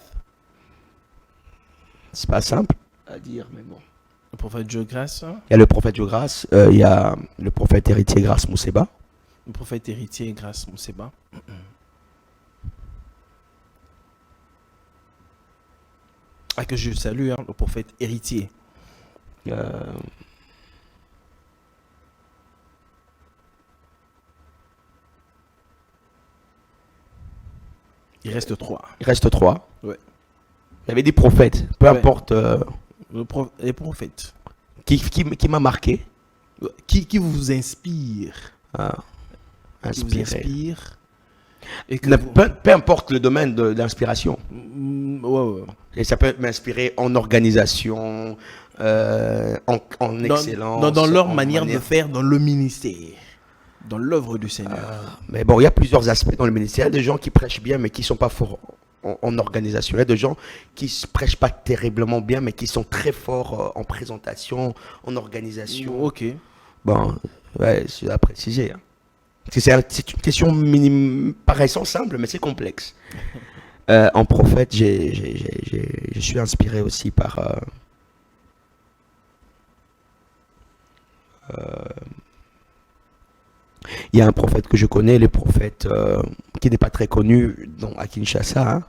C'est pas simple à dire, mais bon. Le prophète Dieu grâce. Il y a le prophète Jogras, il y a le prophète héritier Grâce Mousseba. Le prophète héritier grâce Mousseba. Ah, que je salue, hein, le prophète héritier. Il reste 3. Il reste 3. Ouais. Il y avait des prophètes, peu Ouais. importe Les prophètes. qui m'a marqué. Qui vous inspire? Qui vous Inspiré. inspire? Et que Peu importe le domaine de l'inspiration. ouais. Et ça peut m'inspirer en organisation, en excellence. Dans leur en manière de faire dans le ministère, dans l'œuvre du Seigneur. Mais bon, il y a plusieurs aspects dans le ministère. Il y a des gens qui prêchent bien, mais qui ne sont pas forts en organisation. Il y a des gens qui ne prêchent pas terriblement bien, mais qui sont très forts en présentation, en organisation. Ok. Bon, ouais, c'est à préciser. Hein. C'est une question paraissant simple, mais c'est complexe. En prophète, je suis inspiré aussi par... il y a un prophète que je connais, le prophète qui n'est pas très connu à Kinshasa, hein.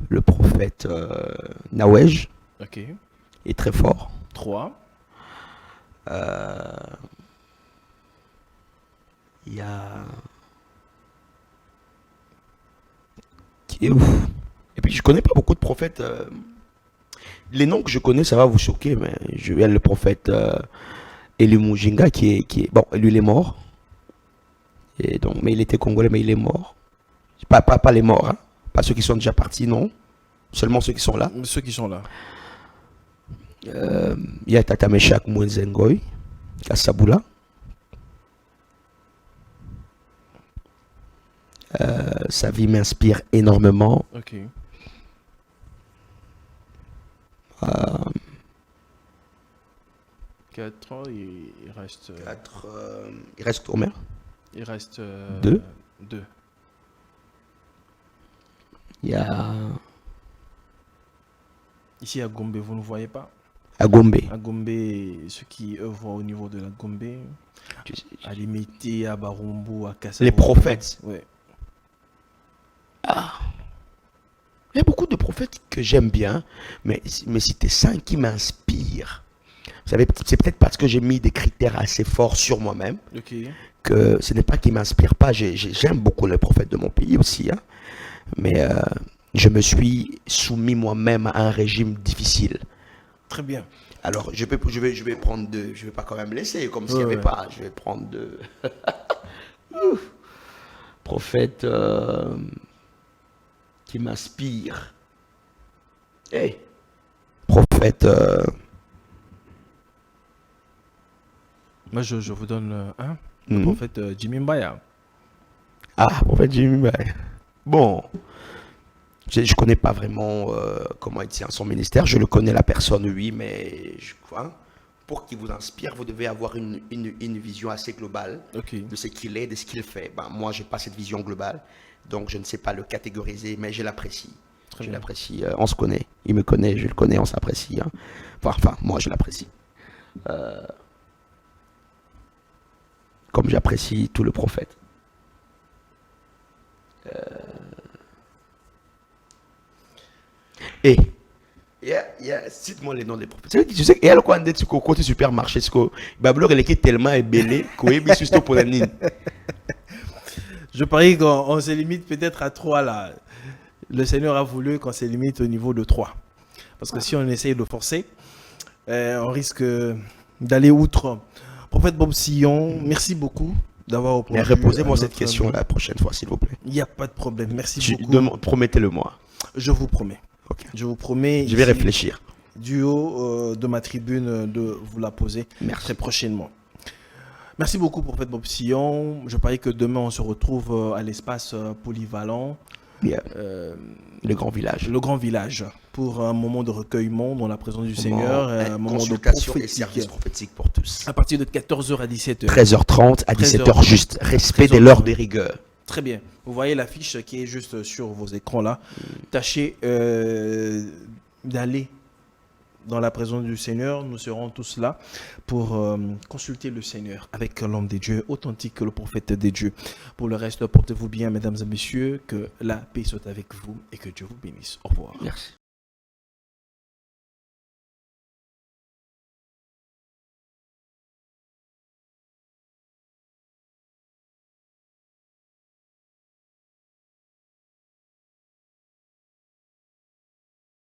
Le prophète Nawej Ok. est très fort. 3. Il y a... qui est ouf. Et puis je connais pas beaucoup de prophètes. Les noms que je connais, ça va vous choquer, mais il y a le prophète Eli Mujinga qui est... Bon, lui il est mort. Et donc, mais il était congolais, mais il est mort. Pas les morts, hein. Pas ceux qui sont déjà partis, non. Seulement ceux qui sont là. Ceux qui sont là. Il y a Tata Meshak Mwenzengoy, à Saboula. Sa vie m'inspire énormément. Ok. 4 ans, il reste. Il reste combien? Il reste. 2. 2. Il y a Ici à Gombe, vous ne voyez pas? à Gombe. À Gombe, ceux qui œuvrent au niveau de la Gombe, à Limité, à Barumbu, à Kassabou. Les prophètes. Ouais. Il y a beaucoup de prophètes que j'aime bien, mais c'était 5 qui m'inspirent. Vous savez, c'est peut-être parce que j'ai mis des critères assez forts sur moi-même Ok. que ce n'est pas qu'il ne m'inspire pas. J'aime beaucoup les prophètes de mon pays aussi, hein. Mais je me suis soumis moi-même à un régime difficile. Très bien. Alors, je vais prendre deux. Je ne vais pas quand même laisser comme s'il n'y avait Ouais. pas. Je vais prendre deux. Prophète qui m'inspire. Hey, prophète. Moi, je vous donne un. Le prophète Jimmy Mbaya. Ah, prophète Jimmy Bay. Bon, je ne connais pas vraiment comment il tient son ministère. Je le connais la personne, oui, mais je crois. Pour qu'il vous inspire, vous devez avoir une vision assez globale Ok. de ce qu'il est, de ce qu'il fait. Ben, moi, je n'ai pas cette vision globale, donc je ne sais pas le catégoriser, mais je l'apprécie. Très Je bien. l'apprécie. On se connaît. Il me connaît, je le connais, on s'apprécie, hein. Enfin, moi, je l'apprécie. Comme j'apprécie tout le prophète. Et cite-moi les noms des prophètes. Tu sais, il y a le coin d'être sur le côté supermarché. Babylore, il est tellement ébélé qu'il est juste pour la ligne. Je parie qu'on se limite peut-être à 3 là. Le Seigneur a voulu qu'on se limite au niveau de 3. Parce que si on essaye de forcer, on risque d'aller outre. Prophète Bob Sillon, merci beaucoup d'avoir répondu. Mais reposez-moi à cette notre- question la prochaine fois, s'il vous plaît. Il n'y a pas de problème. Merci beaucoup. Promettez-le-moi. Je vous promets. Ok. Je vous promets. Je vais ici, réfléchir. Du haut de ma tribune, de vous la poser Merci. très prochainement. Merci beaucoup, prophète Bob Sillon. Je parie que demain, on se retrouve à l'espace polyvalent, Yeah. Le grand village. le grand village, pour un moment de recueillement dans la présence du Seigneur, un moment de Consultation et prophétique. service prophétique pour tous. À partir de 14h à 17h. 13h30 à 17h 13h. juste. Respect 13h. de l'ordre des rigueurs. Très bien. Vous voyez l'affiche qui est juste sur vos écrans là. Tâchez d'aller dans la présence du Seigneur. Nous serons tous là pour consulter le Seigneur avec l'homme des dieux, authentique que le prophète des dieux. Pour le reste, portez-vous bien, mesdames et messieurs. Que la paix soit avec vous et que Dieu vous bénisse. Au revoir. Merci.